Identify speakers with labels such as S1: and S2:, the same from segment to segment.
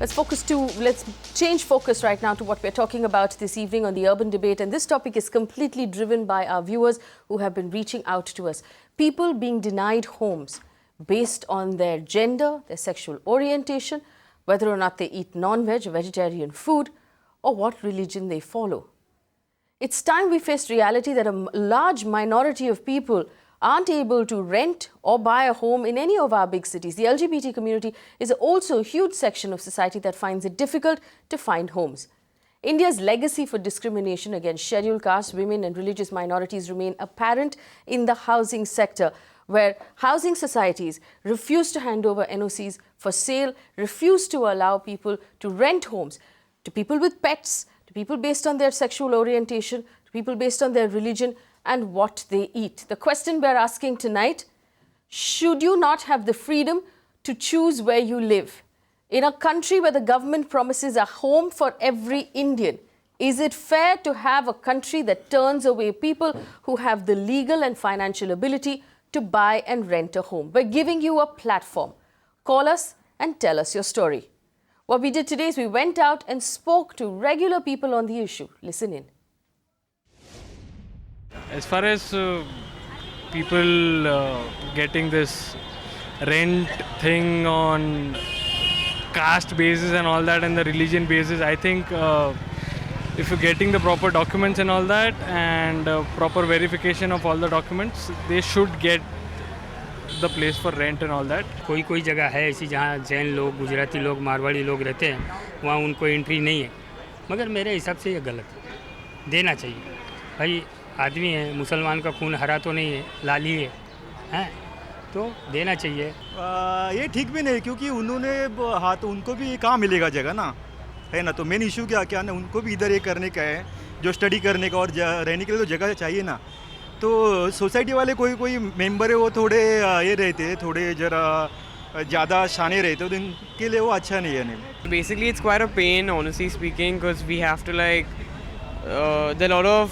S1: Let's change focus right now to what we're talking about this evening on the Urban Debate. And this topic is completely driven by our viewers who have been reaching out to us. People being denied homes based on their gender, their sexual orientation, whether or not they eat non-veg or vegetarian food, or what religion they follow. It's time we faced reality that a large minority of people aren't able to rent or buy a home in any of our big cities. The LGBT community is also a huge section of society that finds it difficult to find homes. India's legacy for discrimination against scheduled castes, women and religious minorities remain apparent in the housing sector, where housing societies refuse to hand over NOCs for sale, refuse to allow people to rent homes to people with pets, to people based on their sexual orientation, to people based on their religion and what they eat. The question we're asking tonight, should you not have the freedom to choose where you live? In a country where the government promises a home for every Indian, is it fair to have a country that turns away people who have the legal and financial ability to buy and rent a home? We're giving you a platform. Call us and tell us your story. What we did today is we went out and spoke to regular people on the issue. Listen in.
S2: As far as people getting this rent thing on caste basis and all that and the religion basis, I think if you're getting the proper documents and all that and proper verification of all the documents, they should get the place for rent and all that.
S3: कोई जगह है ऐसी जहाँ जैन लोग, गुजराती लोग, मारवाड़ी लोग रहते हैं, वहाँ उनको एंट्री नहीं है, मगर मेरे हिसाब से ये गलत है, देना चाहिए। भाई आदमी है, मुसलमान का खून हरा तो नहीं है, लाल ही है, हैं, तो देना चाहिए।
S4: ये ठीक भी नहीं, क्योंकि उन्होंने हाँ तो उनको भी कहाँ मिलेगा जगह ना, है ना। तो मेन इशू क्या ना, उनको भी इधर ये करने का है, जो स्टडी करने का और रहने के लिए तो जगह चाहिए ना। तो सोसाइटी वाले कोई मेंबर है वो थोड़े ये रहते हैं, थोड़े जरा ज़्यादा शाने रहते, तो इनके लिए वो अच्छा नहीं है। नहीं,
S5: basically it's quite a pain, honestly speaking, because we have to there are a lot of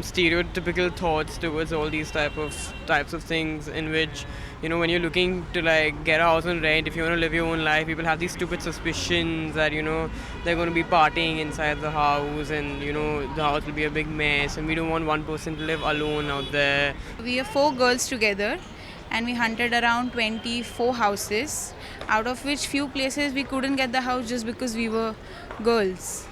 S5: stereotypical thoughts towards all these types of things, in which, you know, when you're looking to get a house on rent, if you want to live your own life, people have these stupid suspicions that, you know, they're going to be partying inside the house and, you know, the house will be a big mess, and we don't want one person to live alone out there.
S6: We are 4 girls together and we hunted around 24 houses, out of which few places we couldn't get the house just because we were girls.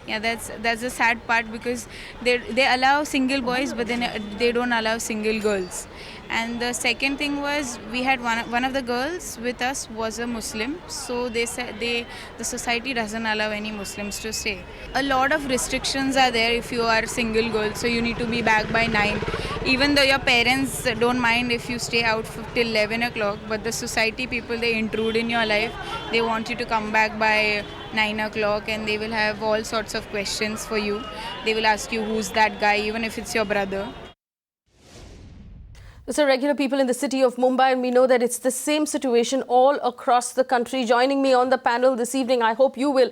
S6: Yeah, that's the sad part, because they allow single boys, but then they don't allow single girls. And the second thing was, we had one of the girls with us was a Muslim, so they said the society doesn't allow any Muslims to stay. A lot of restrictions are there if you are single girl, so you need to be back by 9. Even though your parents don't mind if you stay out till 11 o'clock, but the society people, they intrude in your life. They want you to come back by 9 o'clock, and they will have all sorts of questions for you. They will ask you who's that guy, even if it's your brother.
S1: These are regular people in the city of Mumbai, and we know that it's the same situation all across the country. Joining me on the panel this evening, I hope you will.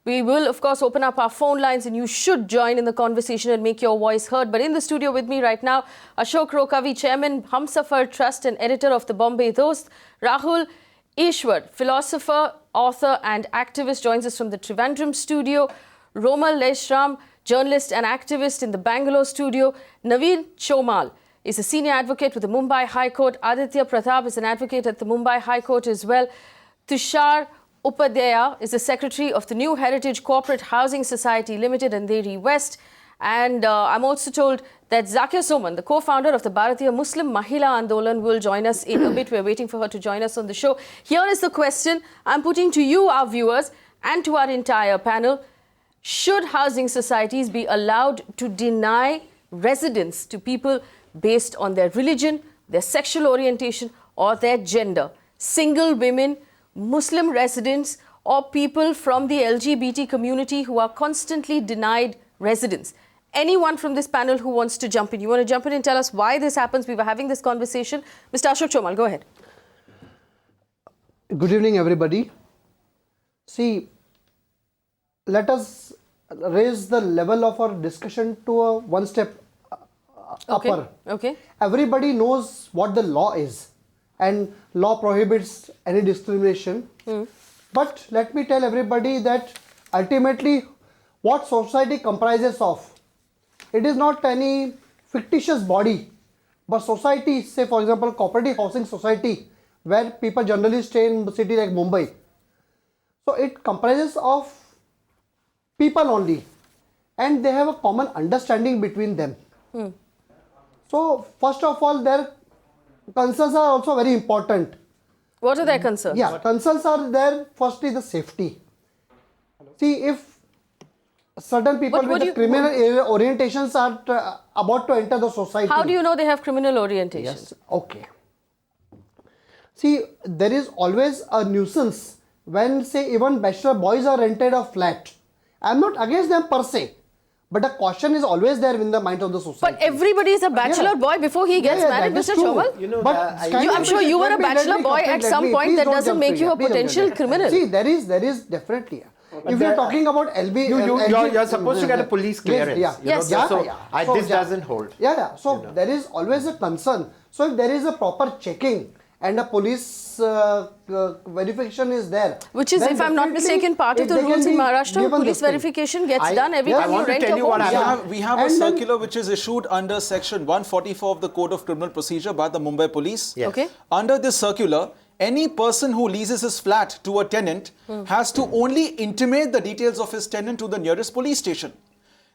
S1: We will, of course, open up our phone lines, and you should join in the conversation and make your voice heard. But in the studio with me right now, Ashok Rokavi, Chairman, Humsafar Trust and editor of the Bombay Dost. Rahul Ishwar, philosopher, author and activist, joins us from the Trivandrum studio. Romal Leshram, journalist and activist in the Bangalore studio. Naveen Chomal is a senior advocate with the Mumbai High Court. Aditya Pratap is an advocate at the Mumbai High Court as well. Tushar Upadhyaya is the secretary of the New Heritage Corporate Housing Society Limited, Andheri West. And I'm also told that Zakir Soman, the co-founder of the Bharatiya Muslim Mahila Andolan, will join us in a bit. We're waiting for her to join us on the show. Here is the question I'm putting to you, our viewers, and to our entire panel. Should housing societies be allowed to deny residence to people based on their religion, their sexual orientation, or their gender? Single women, Muslim residents, or people from the LGBT community who are constantly denied residence? Anyone from this panel who wants to jump in? You want to jump in and tell us why this happens? We were having this conversation. Mr. Ashok Chomal, go ahead.
S7: Good evening, everybody. See, let us raise the level of our discussion to a one step upper.
S1: Okay.
S7: Everybody knows what the law is, and law prohibits any discrimination. But let me tell everybody that ultimately what society comprises of, it is not any fictitious body, but society, say for example cooperative housing society, where people generally stay in the city like Mumbai. So it comprises of people only, and they have a common understanding between them. So first of all, their concerns are also very important.
S1: What are their concerns?
S7: Yeah, concerns are there. Firstly, the safety. See, if certain people
S1: But what
S7: with
S1: do
S7: the
S1: you-
S7: criminal orientations are about to enter the society.
S1: How do you know they have criminal orientation?
S7: Yes, okay. See, there is always a nuisance when, say, even bachelor boys are rented a flat. I'm not against them per se, but a caution is always there in the mind of the society.
S1: But everybody is a bachelor
S7: Yeah.
S1: boy before he gets married,
S7: that is
S1: Mr.
S7: true.
S1: Chomal.
S8: You know,
S7: But
S8: I-
S7: kind
S1: I'm
S7: of-
S1: sure you were a
S7: let me
S1: bachelor boy
S7: complete,
S1: at
S7: let
S1: some
S7: me-
S1: point.
S7: please
S1: That
S7: don't
S1: doesn't
S7: jump
S1: make
S7: to
S1: you
S7: it.
S1: a
S7: Please don't
S1: potential
S7: jump.
S1: criminal.
S7: See, there is definitely. If you're talking about LB,
S8: you're supposed to get a police clearance.
S7: Yeah,
S8: you know,
S1: Yes.
S7: yeah,
S8: so
S7: yeah.
S8: this doesn't hold.
S7: Yeah. So there is always a concern. So if there is a proper checking and a police verification is there,
S1: Which is,
S7: then
S1: if I'm not
S7: definitely
S1: mistaken, part of
S7: if
S1: the
S7: they can
S1: rules in
S7: be
S1: Maharashtra.
S7: given
S1: Police
S7: this thing.
S1: verification gets
S8: I-
S1: done every
S8: yes,
S1: time
S8: I
S1: you
S8: want to
S1: rent
S8: tell
S1: a
S8: you what
S1: home.
S8: happened.
S9: We have a
S7: And then-
S9: circular which is issued under section 144 of the Code of Criminal Procedure by the Mumbai Police.
S8: Yes.
S1: Okay.
S9: Under this circular, any person who leases his flat to a tenant has to only intimate the details of his tenant to the nearest police station.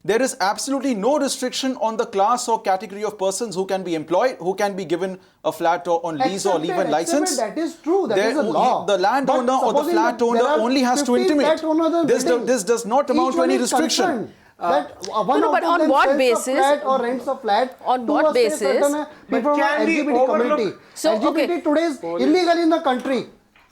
S9: There is absolutely no restriction on the class or category of persons who can be employed, who can be given a flat or on lease or
S7: Accepted,
S9: even license.
S7: that is true. That
S9: There-
S7: is a law.
S9: The landowner
S7: But
S9: or the
S7: supposing
S9: flat
S7: that
S9: owner
S7: there are
S9: only has to
S7: 15
S9: intimate.
S7: flat owners in
S9: This
S7: building.
S9: does not amount
S7: Each
S9: to
S7: one
S9: any
S7: is
S9: restriction.
S7: concerned that one
S1: No,
S7: of
S1: but
S7: them
S1: on
S7: then
S1: what
S7: sells a
S1: basis-
S7: flat or rents a flat
S1: On
S7: to
S1: what
S7: a, say,
S1: basis-
S7: certain people from
S10: can we
S7: LGBT community.
S10: overlook-
S1: So,
S7: LGBT
S1: okay.
S7: today is illegal in the country.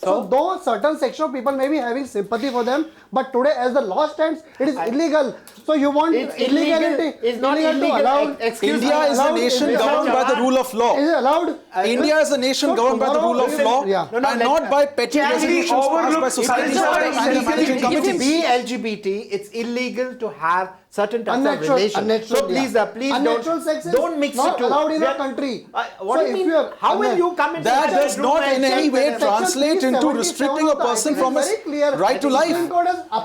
S7: So though certain section of people may be having sympathy for them, but today as the law stands, it is illegal. So you want
S8: It's illegal.
S7: illegality?
S8: It's not illegal.
S7: to allow.
S8: Excuse
S9: India
S8: me.
S9: is a nation governed by the rule of law.
S7: Is it allowed?
S9: India is a nation
S7: So
S9: governed by the
S7: tomorrow-
S9: rule of law
S7: Yeah.
S8: No,
S9: and
S8: let-
S9: not by petty
S10: Can we
S9: resolutions passed by
S10: overlook
S9: society
S10: cultural
S9: and managing
S10: sensitivity?
S9: committees.
S8: Be LGBT, it's illegal to have certain types of
S7: Unnatural,
S8: relations.
S7: unnatural,
S8: So please,
S7: yeah.
S8: please
S7: Unnatural sex is
S8: don't mix
S7: not
S8: the two.
S7: allowed in
S8: We
S7: our
S8: are-
S7: country.
S8: What
S7: So
S8: do you
S7: if
S8: mean?
S7: you are-
S8: How will you come into
S9: That
S8: such a
S9: does
S8: room
S9: not
S8: and
S9: in any
S8: check
S9: way
S8: whether-
S9: translate into restricting a person from his right to life.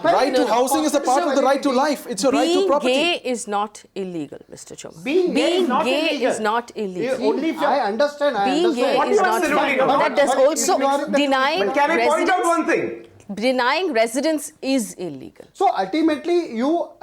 S9: Right to housing is a part of the right to life. It's your right to
S1: Being
S9: property.
S1: gay is not illegal, Mr. Chomal.
S8: Being gay is not
S1: gay
S8: illegal.
S1: is not illegal.
S8: Only if
S7: I
S8: you're-
S7: understand.
S1: Being gay
S10: What
S1: is
S10: you
S1: not
S10: absolutely
S1: illegal.
S10: not.
S1: That does
S7: But if
S1: also
S7: you are in the-
S1: denying
S10: But can I point out one
S1: residence.
S10: thing?
S1: Denying residence is illegal.
S7: So ultimately,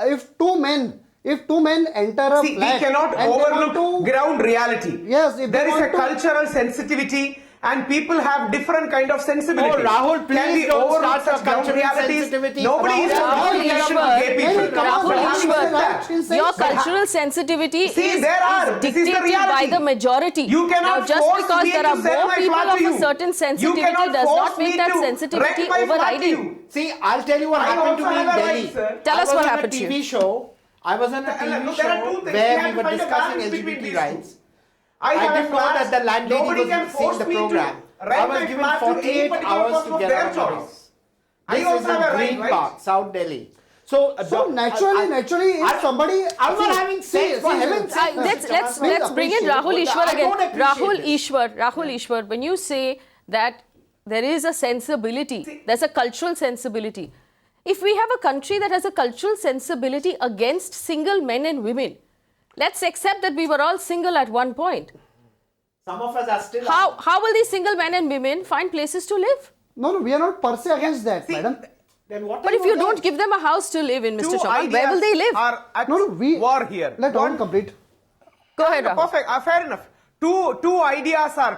S7: if two men enter a
S10: See, we
S7: flat
S10: cannot
S7: and they want
S10: overlook
S7: to-
S10: ground reality.
S7: Yes, if they
S10: there is a
S7: want to-
S10: cultural sensitivity and people have different kind of sensibility.
S8: Oh, Rahul, please
S10: Can we
S8: don't
S10: overlook
S8: start
S10: such
S8: such
S10: ground
S8: cultural
S10: realities?
S8: sensitivity.
S10: Nobody is
S1: Rahul
S10: in relation to
S1: Ishwar,
S10: gay people.
S1: Rahul
S10: But having
S1: Ishwar,
S10: said that,
S1: your cultural sensitivity
S10: See,
S1: is,
S10: there are.
S1: is
S10: This is the
S1: dictated by
S10: reality.
S1: the majority.
S10: You cannot
S1: now, just
S10: force
S1: because
S10: me
S1: there
S10: to
S1: are
S10: sell
S1: more
S10: my
S1: people
S10: flat
S1: of
S10: to
S1: a
S10: you.
S1: certain
S10: You
S1: sensitivity
S10: cannot
S1: does
S10: force
S1: not
S10: me
S1: make that
S10: to
S1: sensitivity
S10: rent my flat to
S1: overriding.
S10: you.
S8: See, I'll tell you what
S10: I
S8: happened to
S10: also
S8: me in
S10: have a
S8: Delhi.
S10: right, sir.
S1: Tell us what
S8: I
S1: happened
S8: was
S1: to
S8: on a
S1: you.
S8: TV show. I was on a
S10: Look,
S8: TV
S10: there are two
S8: show
S10: things. We
S8: where
S10: have
S8: we
S10: to
S8: were
S10: find a
S8: discussing
S10: balance between
S8: LGBT
S10: these
S8: rights.
S10: I
S8: I
S10: have
S8: didn't
S10: a
S8: know
S10: flat.
S8: that the landlady
S10: Nobody
S8: was
S10: can
S8: seeing
S10: force
S8: the
S10: me to
S8: program.
S10: rent
S8: I was
S10: my
S8: given
S10: flat to any
S8: 48
S10: particular
S8: hours
S10: person
S8: to
S10: of
S8: get
S10: their
S8: out of the
S10: choice.
S8: house.
S10: I
S8: This
S10: also
S8: is
S10: have a
S8: in
S10: right,
S8: Green
S10: right?
S8: Park, South Delhi. So,
S7: naturally, if somebody,
S8: I'm not having sex, for heaven's sake.
S1: Let's bring in Rahul Ishwar
S8: I
S1: again.
S8: don't appreciate
S1: Rahul Ishwar, when you say that there is a sensibility, there's a cultural sensibility. If we have a country that has a cultural sensibility against single men and women, let's accept that we were all single at one point.
S8: Some of us are still.
S1: How will these single men and women find places to live?
S7: no, we are not per se against that, madam.
S8: Then what
S1: But
S8: are
S1: if you
S8: against?
S1: don't give them a house to live in, Mr.
S10: Two
S1: Chomal, where will
S10: ideas
S1: they live?
S10: Are at
S7: No, we
S10: war here.
S7: Let
S10: One-
S7: Rahul complete.
S1: Go ahead, Rahul.
S10: Perfect. Fair enough.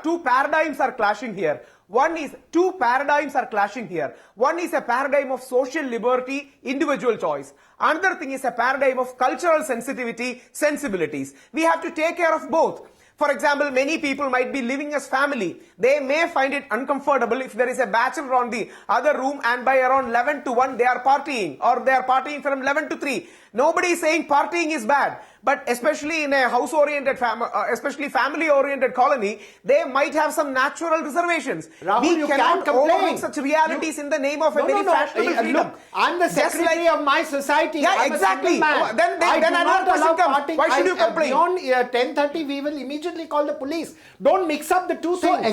S10: Two paradigms are clashing here. Two paradigms are clashing here. One is a paradigm of social liberty, individual choice. Another thing is a paradigm of cultural sensitivity, sensibilities. We have to take care of both. For example, many people might be living as family. They may find it uncomfortable if there is a bachelor on the other room and by around 11 to 1 they are partying, or they are partying from 11 to 3. Nobody is saying partying is bad. But especially in a house-oriented, especially family-oriented colony, they might have some natural reservations.
S8: Rahul,
S10: We
S8: you
S10: cannot
S8: can't complain.
S10: overlook such realities in the name of a very fashionable freedom.
S8: Look, I'm the
S10: Just
S8: secretary
S10: like-
S8: of my society.
S10: Yeah,
S8: I'm
S10: exactly.
S8: A single man.
S10: Then
S8: I do
S10: another
S8: not
S10: question
S8: allow
S10: comes.
S8: partying.
S10: Why should you complain?
S8: Beyond 10:30, we will immediately call the police. Don't mix up the two
S7: So
S8: things.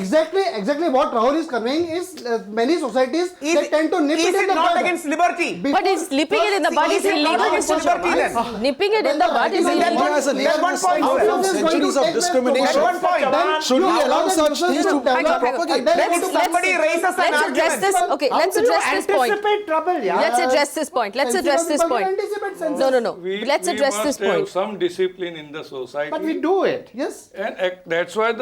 S7: exactly what Rahul is conveying is many societies they tend to nip
S10: Is
S7: it in
S10: it
S7: the
S10: not
S7: bud.
S10: against liberty?
S7: Before-
S1: But is nipping it in the bud is
S10: Is it not
S1: illegal,
S10: against
S1: Mr.
S10: liberty
S1: Chauhan?
S10: then?
S1: Nipping it in the bud is
S7: Then
S1: illegal.
S10: one-
S9: India as a
S10: then
S9: nation
S10: one
S9: has
S10: point,
S9: suffered
S10: sir.
S9: from
S7: This is going to
S9: centuries of
S7: take place
S9: discrimination.
S7: tomorrow.
S10: One point.
S7: Then
S9: Should we
S7: you
S9: allow
S7: allow
S9: such
S7: them
S9: things to
S7: develop
S9: propagate?
S7: and then
S10: Let's
S7: go to
S10: somebody
S7: police.
S10: raise us an
S1: Let's address
S10: argument.
S1: this. Okay,
S8: How
S1: let's
S8: will you
S1: address this point.
S8: anticipate trouble, yeah?
S1: Let's address this point. Let's address this
S7: Sensible
S1: point.
S7: people anticipate census.
S1: No. Let's address this
S11: We
S1: point.
S11: must have some discipline in the society.
S8: But we do it.
S7: Yes.
S11: And that's why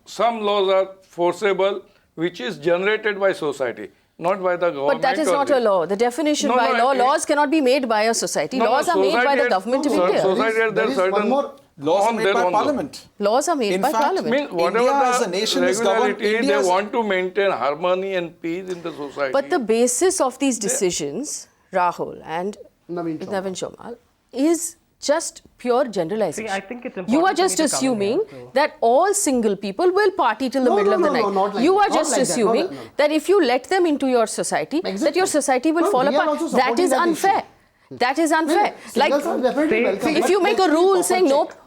S11: some laws are forcible, which is generated by society, not by the government.
S1: But that is
S11: or
S1: not a law. The definition
S11: No,
S1: by
S11: no,
S1: law,
S11: it-
S1: laws cannot be made by a society. Laws are made by
S11: society
S1: the
S11: has-
S1: government of
S11: so-
S1: India.
S11: Society has
S7: There
S11: their
S7: is one
S11: certain
S7: more-
S9: Laws are
S11: on
S9: made
S11: their
S9: by
S11: own law.
S9: Parliament.
S1: Laws are made
S9: In
S1: by
S9: fact,
S1: Parliament.
S11: Means whatever
S9: India
S11: the
S9: as a nation is governed.
S11: regularity,
S9: India's-
S11: they want to maintain harmony and peace in the society.
S1: But the basis of these decisions, Rahul and
S7: Naveen Chauhan.
S1: Naveen Chauhan, is just pure generalization.
S12: See, I think it's
S1: you
S12: important
S1: are
S12: for
S1: just
S12: me to come in
S1: assuming
S12: here, so-
S1: that all single people will party till the
S7: No,
S1: middle
S7: no,
S1: of the
S7: no,
S1: night.
S7: no, not like
S1: you
S7: that.
S1: are
S7: Not
S1: just
S7: like that. No,
S1: assuming
S7: no, no.
S1: that if you let them into your society, that
S7: Exactly.
S1: your society will
S7: No,
S1: fall
S7: we are
S1: apart.
S7: also
S1: That
S7: supporting
S1: is
S7: that
S1: unfair.
S7: issue.
S1: That is unfair. Like,
S7: Singles are definitely welcome,
S1: if
S7: but
S1: you make a
S7: let's
S1: rule
S7: keep
S1: saying
S7: proper
S1: nope,
S7: check.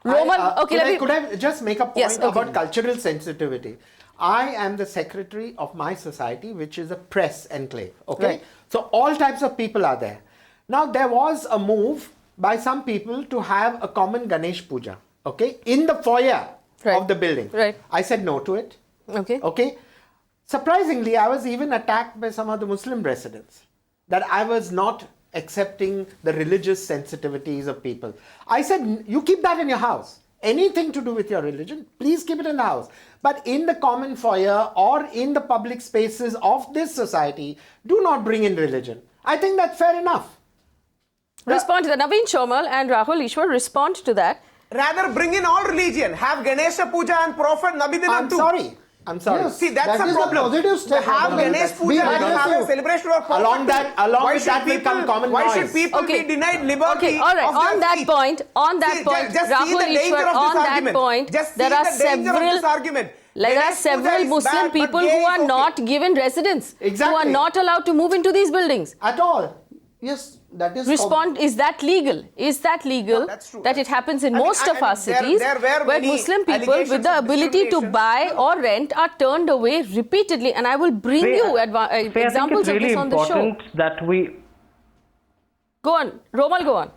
S1: Roman, okay, let me.
S8: Could I just make a point
S1: Yes, okay.
S8: about cultural sensitivity? I am the secretary of my society, which is a press enclave. Okay,
S1: Right.
S8: so all types of people are there. Now there was a move by some people to have a common Ganesh Puja. Okay, in the foyer
S1: Right.
S8: of the building.
S1: Right.
S8: I said no to it.
S1: Okay.
S8: Okay. Surprisingly, I was even attacked by some of the Muslim residents that I was not accepting the religious sensitivities of people. I said, you keep that in your house. Anything to do with your religion, please keep it in the house. But in the common foyer or in the public spaces of this society, do not bring in religion. I think that's fair enough.
S1: Respond to that. Naveen Chauhan and Rahul Ishwar respond to that.
S10: Rather bring in all religion. Have Ganesha Puja and Prophet Nabidinam
S8: I'm
S10: too.
S8: sorry. I'm sorry.
S7: Yes.
S10: See, that's
S7: That
S10: a
S7: is a
S10: problem.
S7: positive step.
S10: Have
S7: Rahul.
S10: Ganesh
S7: Be
S10: Puja and have a
S7: aggressive.
S10: celebration of Prophet.
S8: Along that- along
S10: Why
S8: with
S10: should
S8: that will
S10: people-
S8: come common
S10: Why
S8: noise.
S10: should people
S1: Okay.
S10: be denied liberty?
S1: Okay, all right.
S10: of their
S1: On that
S10: faith?
S1: point,
S10: See, just see
S1: Rahul
S10: the danger
S1: Ishwar,
S10: of this
S1: on that
S10: argument.
S1: point,
S10: Just see
S1: there are
S10: the danger of
S1: several,
S10: this argument.
S1: there are
S10: Ganesh Puja
S1: several
S10: is
S1: Muslim
S10: bad, but
S1: people
S10: gay
S1: who
S10: is
S1: are
S10: okay.
S1: not given residence, who are
S8: Exactly.
S1: not allowed to move into these buildings.
S8: At all.
S7: Yes, that is
S1: Respond, is that legal? Is that legal
S10: No, that's true.
S1: that it happens in
S10: I mean,
S1: most
S10: I
S1: of
S10: mean,
S1: our
S10: there-
S1: cities
S10: there were
S1: where
S10: many
S1: Muslim people
S10: allegations
S1: with the
S10: of
S1: ability to
S10: discrimination.
S1: buy or rent are turned away repeatedly? And I will bring
S12: Faye,
S1: you
S12: I think
S1: examples
S12: it's
S1: of
S12: really
S1: this on the show.
S12: important that we.
S1: Go on, Romal, go on.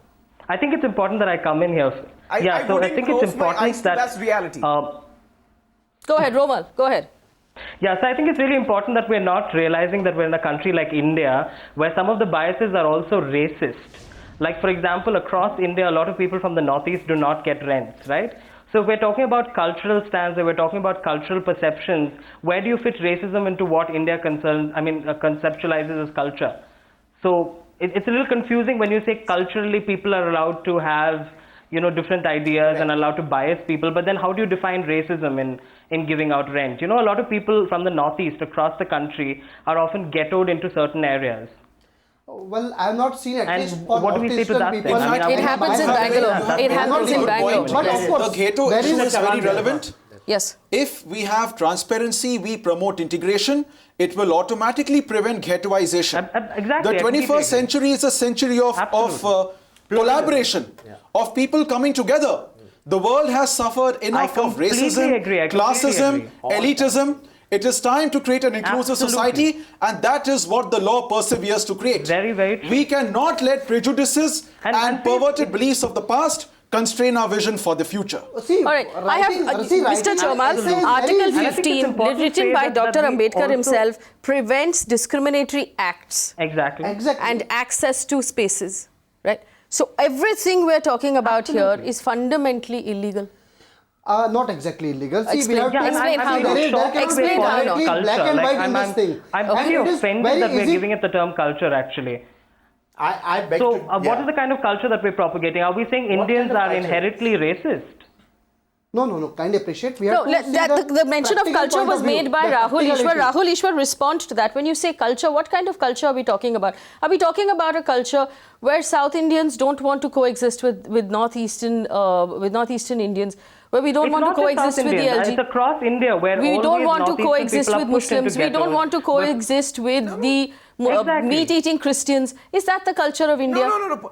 S12: I think it's important that I come in here.
S10: I
S12: So I
S10: wouldn't
S12: think it's
S10: close my
S12: important
S10: eyes to
S12: that.
S10: that's reality.
S1: Go ahead, Romal, go ahead.
S12: Yeah, so I think it's really important that we're not realizing that we're in a country like India where some of the biases are also racist. Like, for example, across India, a lot of people from the Northeast do not get rents, right? So if we're talking about cultural stands, if we're talking about cultural perceptions, where do you fit racism into what India conceptualizes as culture? So it's a little confusing when you say culturally people are allowed to have, different ideas and allowed to bias people, but then how do you define racism in giving out rent? A lot of people from the Northeast across the country are often ghettoed into certain areas.
S7: Well, I have not seen at
S12: And
S7: least for
S12: what do we say to
S7: autistic
S12: that
S7: people.
S12: then? I mean,
S1: It happens in Bangalore. It happens in Bangalore.
S7: But of course,
S9: The ghetto
S7: there
S9: issue
S7: is
S9: is very relevant.
S1: Yes.
S9: If we have transparency, we promote integration, it will automatically prevent ghettoization.
S12: Exactly,
S9: The
S12: I completely
S9: 21st
S12: agree.
S9: century is a century of collaboration, of people coming together. The world has suffered enough of
S12: completely
S9: racism,
S12: agree, I completely
S9: classism,
S12: agree.
S9: elitism. It is time to create an inclusive
S12: Absolutely.
S9: society, and that is what the law perseveres to create.
S12: Very, very true.
S9: We cannot let prejudices and perverted beliefs of the past constrain our vision for the future.
S7: See,
S1: All right, I have Mr. Chomal, Article 15,
S12: important to
S1: written
S12: say
S1: by
S12: that
S1: Dr.
S12: we
S1: Ambedkar
S12: also-
S1: himself, prevents discriminatory acts
S12: Exactly.
S1: and access to spaces, right? So everything we're talking about here is fundamentally illegal.
S7: Not exactly illegal. See,
S1: Explain.
S7: we have
S1: Yeah,
S7: to
S1: explain how not. Explain how not.
S7: black and white in this thing.
S12: I'm
S7: And
S12: really
S7: it is
S12: offended
S7: very
S12: that we're
S7: easy-
S12: giving it the term culture actually.
S8: I beg
S12: So
S8: to.
S12: what is the kind of culture that we're propagating? Are we saying Indians
S8: kind of
S12: are
S8: culture?
S12: inherently racist?
S7: No. Kindly appreciate. We
S1: No,
S7: have to see
S1: the mention of
S7: practical
S1: culture
S7: point
S1: was
S7: of view,
S1: made by
S7: the
S1: Rahul Ishwar.
S7: practicality.
S1: Rahul Ishwar, respond to that. When you say culture, what kind of culture are we talking about? Are we talking about a culture where South Indians don't want to coexist with Northeastern Indians, where we don't
S12: It's
S1: want to
S12: not just
S1: coexist
S12: South
S1: with the
S12: Indians,
S1: LG?
S12: it's across India where
S1: We don't
S12: always
S1: want to
S12: Northeastern
S1: coexist
S12: people are
S1: with
S12: pushed into
S1: Muslims. We don't
S12: ghettos.
S1: want to coexist with the
S12: Exactly.
S1: meat-eating Christians. Is that the culture of India?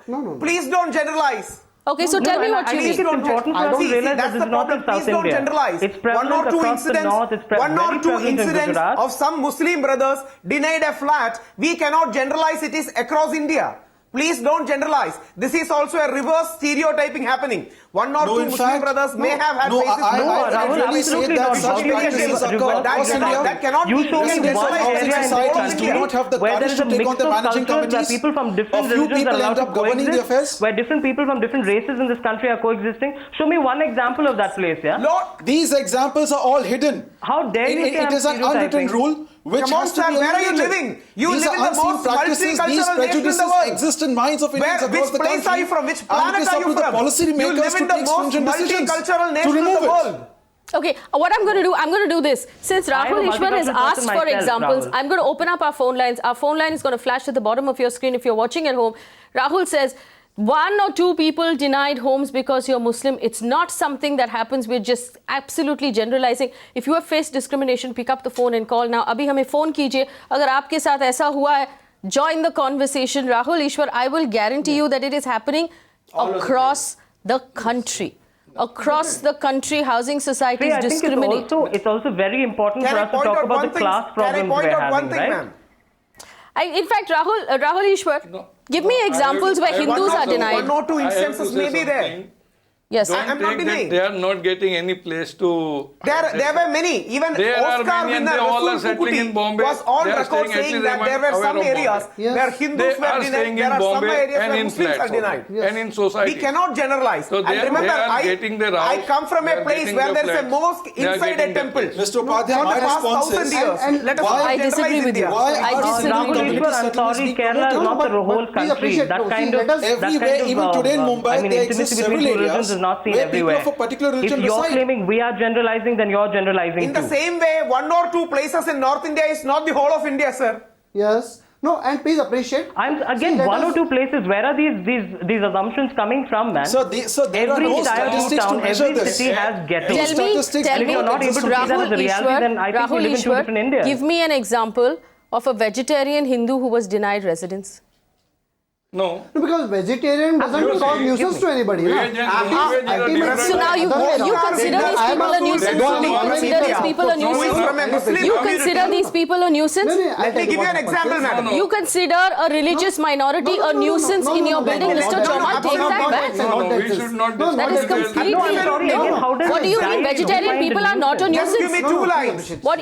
S10: No. Please don't generalize.
S1: Okay, so tell me what you
S12: I
S1: mean.
S12: think it's important for us to realize that
S10: That's
S12: this
S10: the
S12: is not
S10: problem.
S12: in South
S10: Please don't
S12: India.
S10: generalize.
S12: It's prevalent across the north. It's
S10: One or
S12: very
S10: two
S12: prevalent in
S10: incidents
S12: Gujarat.
S10: of some Muslim brothers denied a flat. We cannot generalize it is across India. Please don't generalize. This is also a reverse stereotyping happening. One or two Muslim brothers may have had faces.
S9: I really say that such practices occur across India.
S10: That cannot
S12: You
S10: be
S12: show me
S9: Residents
S12: one
S9: of housing
S12: area in this
S9: societies do
S12: country
S9: not have the
S12: where there
S9: courage
S12: is
S9: to
S12: a
S9: take
S12: mix
S9: on the
S12: of
S9: managing
S12: cultures where
S9: committees.
S12: people from
S9: A
S12: different
S9: few
S12: religions are
S9: people
S12: allowed
S9: end
S12: to
S9: up governing the
S12: coexist,
S9: affairs.
S12: where different people from different races in this country are coexisting. Show me one example of that place, yeah?
S9: These examples are all hidden.
S12: How dare you say
S9: It
S12: I'm
S9: is an unwritten
S12: stereotyping?
S9: rule which
S10: Come on,
S9: has to
S10: sir,
S9: be
S10: where are you
S9: eliminated.
S10: living? You
S9: These
S10: live
S9: are
S10: in the
S9: unseen
S10: most
S9: practices. These
S10: multicultural nation in the
S9: prejudices
S10: world.
S9: exist in minds of Indians across
S10: Which
S9: the country.
S10: place are you from? Which
S9: And
S10: planet
S9: it is
S10: are
S9: up
S10: you
S9: to the
S10: from?
S9: policy
S10: You
S9: makers
S10: live
S9: to
S10: in the
S9: take
S10: most
S9: stringent decisions
S10: multicultural
S9: to
S10: nation in
S9: remove
S10: the
S9: it.
S10: world.
S1: Okay, what I'm going to do, I'm going to do this. Since
S12: I am a
S1: Rahul Ishwar has
S12: multicultural
S1: asked
S12: person
S1: for
S12: myself,
S1: examples,
S12: Rahul.
S1: I'm going to open up our phone lines. Our phone line is going to flash at the bottom of your screen if you're watching at home. Rahul says, 1 or 2 people denied homes because you're Muslim. It's not something that happens. We're just absolutely generalizing. If you have faced discrimination, pick up the phone and call now. Abhi hame phone kijiye. Agar aapke saath aisa hua hai, join the conversation. Rahul Ishwar, I will guarantee you that it is happening across the country. Across the country, housing societies
S12: See, I think
S1: discriminate.
S12: it's also very important for us to talk about the class problems we're having, right?
S1: In fact, Rahul Ishwar, give me examples where Hindus are denied.
S10: One or two instances may be there.
S1: Yes.
S11: Don't
S10: I'm not
S11: think
S10: denying.
S11: that they are not getting any place to.
S10: There were many. Even
S11: There are
S10: Oscar
S11: many and
S10: winner
S11: they all are
S10: Rasool
S11: settling
S10: Pukuti
S11: in Bombay.
S10: was on
S11: They are
S10: record
S11: staying at
S10: saying
S11: least
S10: that there were
S11: aware
S10: some
S11: of
S10: areas
S11: Bombay.
S10: where
S11: They
S10: Hindus were
S11: are
S10: denied.
S11: staying
S10: There
S11: in
S10: are some
S11: Bombay
S10: areas
S11: and
S10: where
S11: in
S10: Muslims are
S11: flats
S10: denied.
S11: also. And in society.
S10: We cannot generalize.
S11: So
S10: And
S11: they
S10: remember,
S11: are getting their
S10: I
S11: house,
S10: come from
S11: they
S10: a
S11: are
S10: place
S11: getting
S10: where
S11: their
S10: there is a
S11: flats,
S10: mosque
S11: they are
S10: inside a
S11: getting their
S10: temple.
S11: place.
S9: Mr. Upadhyay,
S10: For
S9: my
S10: the past
S9: response
S10: 1,000
S9: is,
S10: years. Let us
S1: I
S10: not
S1: disagree
S10: generalize
S1: with you.
S10: India.
S9: why
S1: I
S9: are
S1: disagree
S9: non
S1: with you.
S12: Rahul Ishwar, I'm sorry, Kerala is not the whole
S7: please
S12: country.
S7: appreciate,
S12: That
S7: no,
S12: kind
S7: see,
S12: of,
S7: let us-
S12: that
S9: Everywhere,
S12: kind of,
S9: even today in Mumbai,
S12: I mean,
S9: there
S12: intimacy
S9: exist
S12: between
S9: several
S12: two religions
S9: areas
S12: is not seen
S9: where people
S12: everywhere.
S9: of a particular
S12: If
S9: religion
S12: you're
S9: reside.
S12: claiming we are generalizing, then you're generalizing
S10: In the
S12: too.
S10: same way, 1 or 2 places in North India is not the whole of India, sir.
S7: Yes. No, and please appreciate.
S12: I'm
S7: See,
S12: again
S7: let
S12: 1 or
S7: us-
S12: 2 places. Where are these assumptions coming from, man?
S9: So there are
S12: Every
S9: no
S12: tier 2
S9: statistics to
S12: town,
S9: measure
S12: every
S9: this.
S12: city has ghettos.
S1: Tell me,
S9: statistics
S1: tell
S12: And if
S1: me,
S12: you're not able to see that as a reality, then I think we live in two different Indias.
S1: give me an example of a vegetarian Hindu who was denied residence.
S11: No.
S7: No, because vegetarian doesn't cause nuisance to anybody.
S11: Veg
S7: na?
S11: and non-veg are different.
S1: So now you consider these people a nuisance? You consider these people a nuisance? You consider these people a nuisance?
S10: Let me give you an example, madam.
S1: You consider a religious minority a nuisance in your building? Mr. Chauhan, take that back.
S11: No, we should not discuss
S1: That is
S11: this.
S1: completely
S12: No, I'm sorry, again, how does
S1: What do you mean vegetarian people are not a
S10: Just give me
S1: nuisance?
S10: 2 lines.
S1: What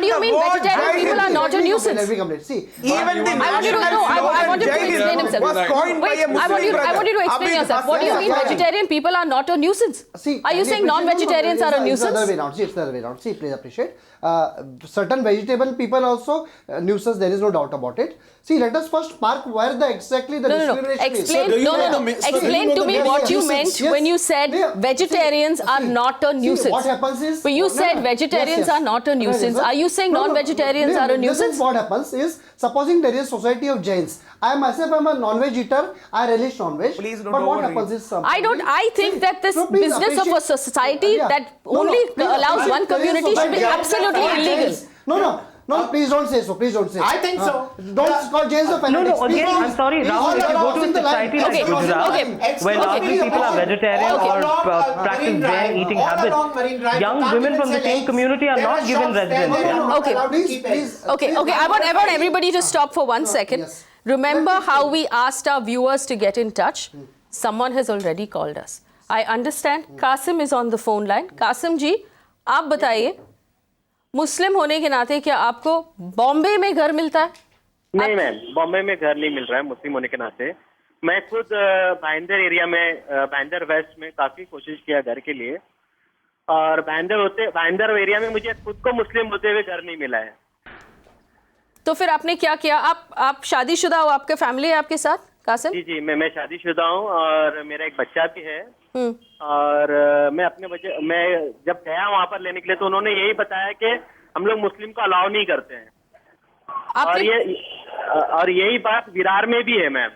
S1: do you mean vegetarian people are not a nuisance?
S7: See,
S10: Even the
S1: I want you to know, I want him to explain himself.
S10: was coined by
S1: Wait,
S10: a Muslim
S1: I want you to explain
S10: Abid
S1: yourself. What do you mean
S10: Hassan.
S1: vegetarian people are not a nuisance?
S7: see,
S1: Are you saying non-vegetarians are a
S7: It's the other
S1: nuisance?
S7: way around. See, it's the other way around. See, please appreciate. Certain vegetable people also nuisance. There is no doubt about it. See, let us first mark where exactly the
S1: No.
S7: discrimination is.
S1: Explain.
S9: So do you
S1: No.
S9: know the- so do you
S1: Explain
S9: know
S1: to
S9: the
S1: me
S9: meaning
S1: what
S9: of
S1: you
S9: nuisance?
S1: meant when you said
S7: Yeah.
S1: vegetarians
S7: See,
S1: are not a
S7: see,
S1: nuisance.
S7: what happens is.
S1: But you said
S7: No.
S1: vegetarians are not a nuisance. Are you saying non-vegetarians are a
S7: This
S1: nuisance?
S7: is what happens is, supposing there is society of Jains. I myself am a non-veg eater. I relish non-veg.
S10: Please don't
S7: But what
S10: overread.
S7: happens is.
S1: I think that this
S7: No, please
S1: business of a
S7: appreciate-
S1: society
S7: Yeah.
S1: that
S7: No,
S1: only
S7: please
S1: allows
S7: appreciate
S1: one
S7: there is
S1: community should be
S7: society of
S1: absolutely
S7: Jains.
S1: illegal.
S7: No, please don't say so. Please don't say.
S8: I think so.
S7: Don't call Jains of
S12: No,
S7: fanatics.
S12: again, I'm sorry, Rahul, if you go to a society like
S1: Okay,
S12: Gujarat,
S1: okay,
S12: where largely people are vegetarian or practice Jain eating habits, young women from the same community are not given residence.
S1: Okay. Okay, I want everybody to stop for 1 second.
S7: Yes.
S1: Remember how we asked our viewers to get in touch? Someone has already called us. I understand. Qasim is on the phone line. Qasim ji, आप बताइए, मुस्लिम होने के नाते क्या आपको बॉम्बे में घर मिलता है?
S13: नहीं मैम, बॉम्बे में घर नहीं मिल रहा है मुस्लिम होने के नाते। मैं खुद भाईंदर एरिया में, भाईंदर वेस्ट में काफी कोशिश किया घर के लिए, और भाईंदर एरिया में मुझे खुद को मुस्लिम होते हुए घर नहीं मिला है।
S1: तो फिर आपने क्या किया? आप शादीशुदा हो, आपके फैमिली है आपके साथ? कासिम
S13: जी, मैं शादीशुदा हूँ और मेरा एक बच्चा भी है। और मैं जब गया वहां पर लेने के लिए तो उन्होंने यही बताया कि हम लोग मुस्लिम को अलाउ नहीं करते हैं। और यही बात विरार में भी है मैम।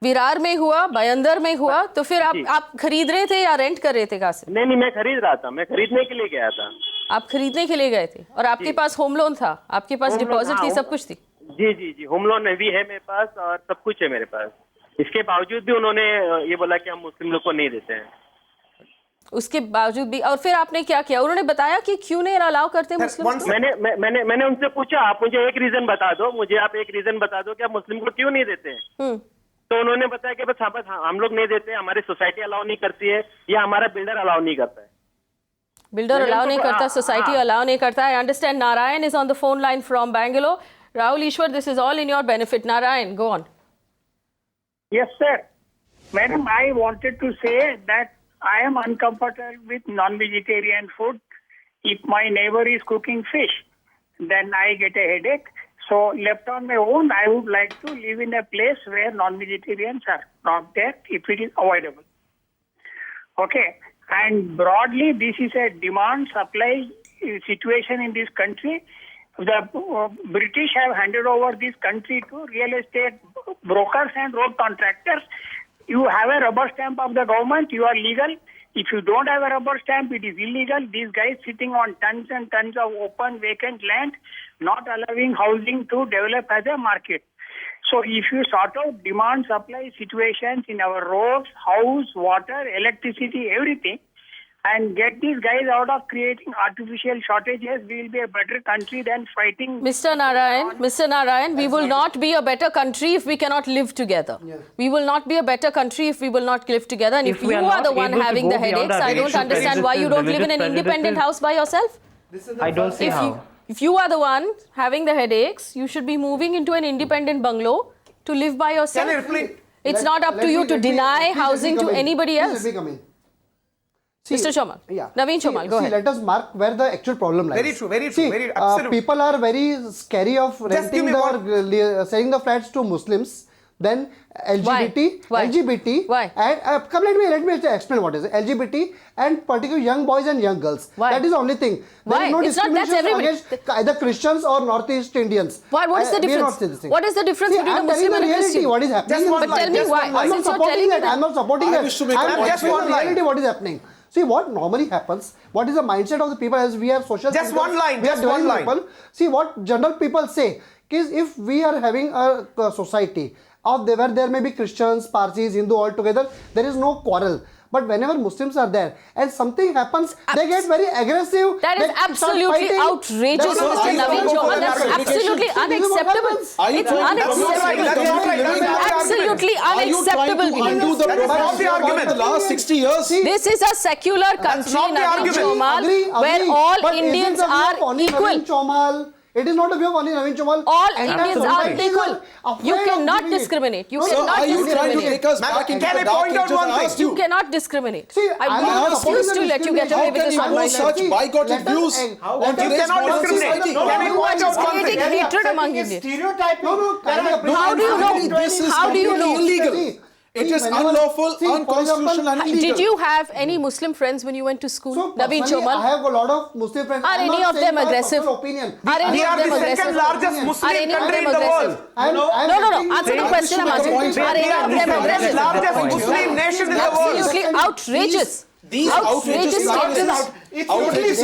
S1: विरार में हुआ, बयंदर में हुआ, तो फिर आप खरीद रहे थे या रेंट कर रहे थे कहाँ से?
S13: नहीं, मैं खरीद रहा था, मैं खरीदने के लिए गया था।
S1: आप खरीदने के लिए गए थे और आपके पास होम लोन था, आपके पास डिपॉजिट थी, सब कुछ थी?
S13: जी, होम लोन भी है मेरे पास और सब कुछ है मेरे पास। इसके बावजूद भी उन्होंने ये बोला कि हम मुस्लिम लोग को नहीं देते हैं।
S1: उसके बावजूद भी, और फिर आपने क्या किया? उन्होंने बताया कि क्यों नहीं अलाउ करते मुस्लिम?
S13: मैंने उनसे पूछा, आप मुझे एक रीजन बता दो, आप एक रीजन बता दो कि आप मुस्लिम को क्यों नहीं देते हैं। तो उन्होंने बताया कि बस हम लोग नहीं देते, हमारी सोसाइटी अलाउ नहीं करती है या हमारा बिल्डर अलाउ नहीं करता है।
S1: बिल्डर अलाउ नहीं करता, सोसाइटी अलाउ नहीं करता। I understand. Narayan is on the phone line from Bangalore. Rahul Ishwar, this is all in your benefit. Narayan, go on.
S14: Yes, sir. Madam, I wanted to say that I am uncomfortable with non-vegetarian food. If my neighbor is cooking fish, then I get a headache. So, left on my own, I would like to live in a place where non-vegetarians are not there if it is avoidable. Okay. And broadly, this is a demand-supply situation in this country. The British have handed over this country to real estate brokers and road contractors. You have a rubber stamp of the government, you are legal. If you don't have a rubber stamp, it is illegal. These guys sitting on tons and tons of open vacant land, not allowing housing to develop as a market. So if you sort out demand supply situations in our roads, house, water, electricity, everything, and get these guys out of creating artificial shortages, we will be a better country than fighting.
S1: Mr. Narayan, we will not be a better country if we cannot live together. Yes. We will not be a better country if we will not live together. And if you are the one having the headaches, I don't understand why you don't live in an independent house by yourself.
S12: I don't see how.
S1: If you are the one having the headaches, you should be moving into an independent bungalow to live by yourself. It's not up to you to deny housing to anybody else. Mr. Chomal.
S7: Yeah.
S1: Naveen Chomal, go ahead.
S7: Let us mark where the actual problem lies.
S10: Very true, very true.
S7: See, people are very scary of renting or selling the flats to Muslims. Then LGBT,
S1: Why?
S7: LGBT,
S1: Why?
S7: And come let me explain what is it. LGBT and particularly young boys and young girls.
S1: Why?
S7: That is the only thing. There is no discrimination against either Christians or Northeast Indians.
S1: Why? What is the difference? What is the difference between a Muslim and a Christian?
S7: What is happening?
S1: But tell me why.
S7: I'm not supporting that. I'm not supporting that. I'm
S10: just one line.
S7: reality what is happening. See what normally happens, what is the mindset of the people as we are social
S10: Just
S7: thinkers,
S10: one line,
S7: we are
S10: just one line.
S7: people. See what general people say is if we are having a society of where there may be Christians, Parsis, Hindu all together, there is no quarrel. But whenever Muslims are there and something happens, they get very aggressive.
S1: That is absolutely outrageous, Mr. Naveen Chomal. That's absolutely unacceptable. It's absolutely unacceptable.
S9: Are you trying to undo the last 60 years?
S1: This is a secular country, Naveen Chomal, where all Indians are equal.
S7: It is not a view of only Naveen Chomal.
S1: All Indians are equal. You cannot discriminate. You cannot
S9: are you trying to take us back into the dark ages?
S1: You cannot discriminate.
S7: See,
S1: I refuse to let you get away with this
S9: How can you have such bigoted views?
S10: You cannot discriminate.
S1: You are just creating hatred among Indians.
S7: How
S1: do you know? How do you know?
S9: Illegal. It is unlawful, unconstitutional and illegal.
S1: Did you have any Muslim friends when you went to school?
S7: So,
S1: Naveen Chomal?
S7: I have a lot of Muslim friends.
S1: Are any of them aggressive?
S10: We are the second largest Muslim country in the world.
S1: No. Answer the question I'm asking. Are any of them aggressive?
S10: Largest Muslim nation in the world.
S1: Absolutely outrageous.
S9: These outrageous practices,
S10: please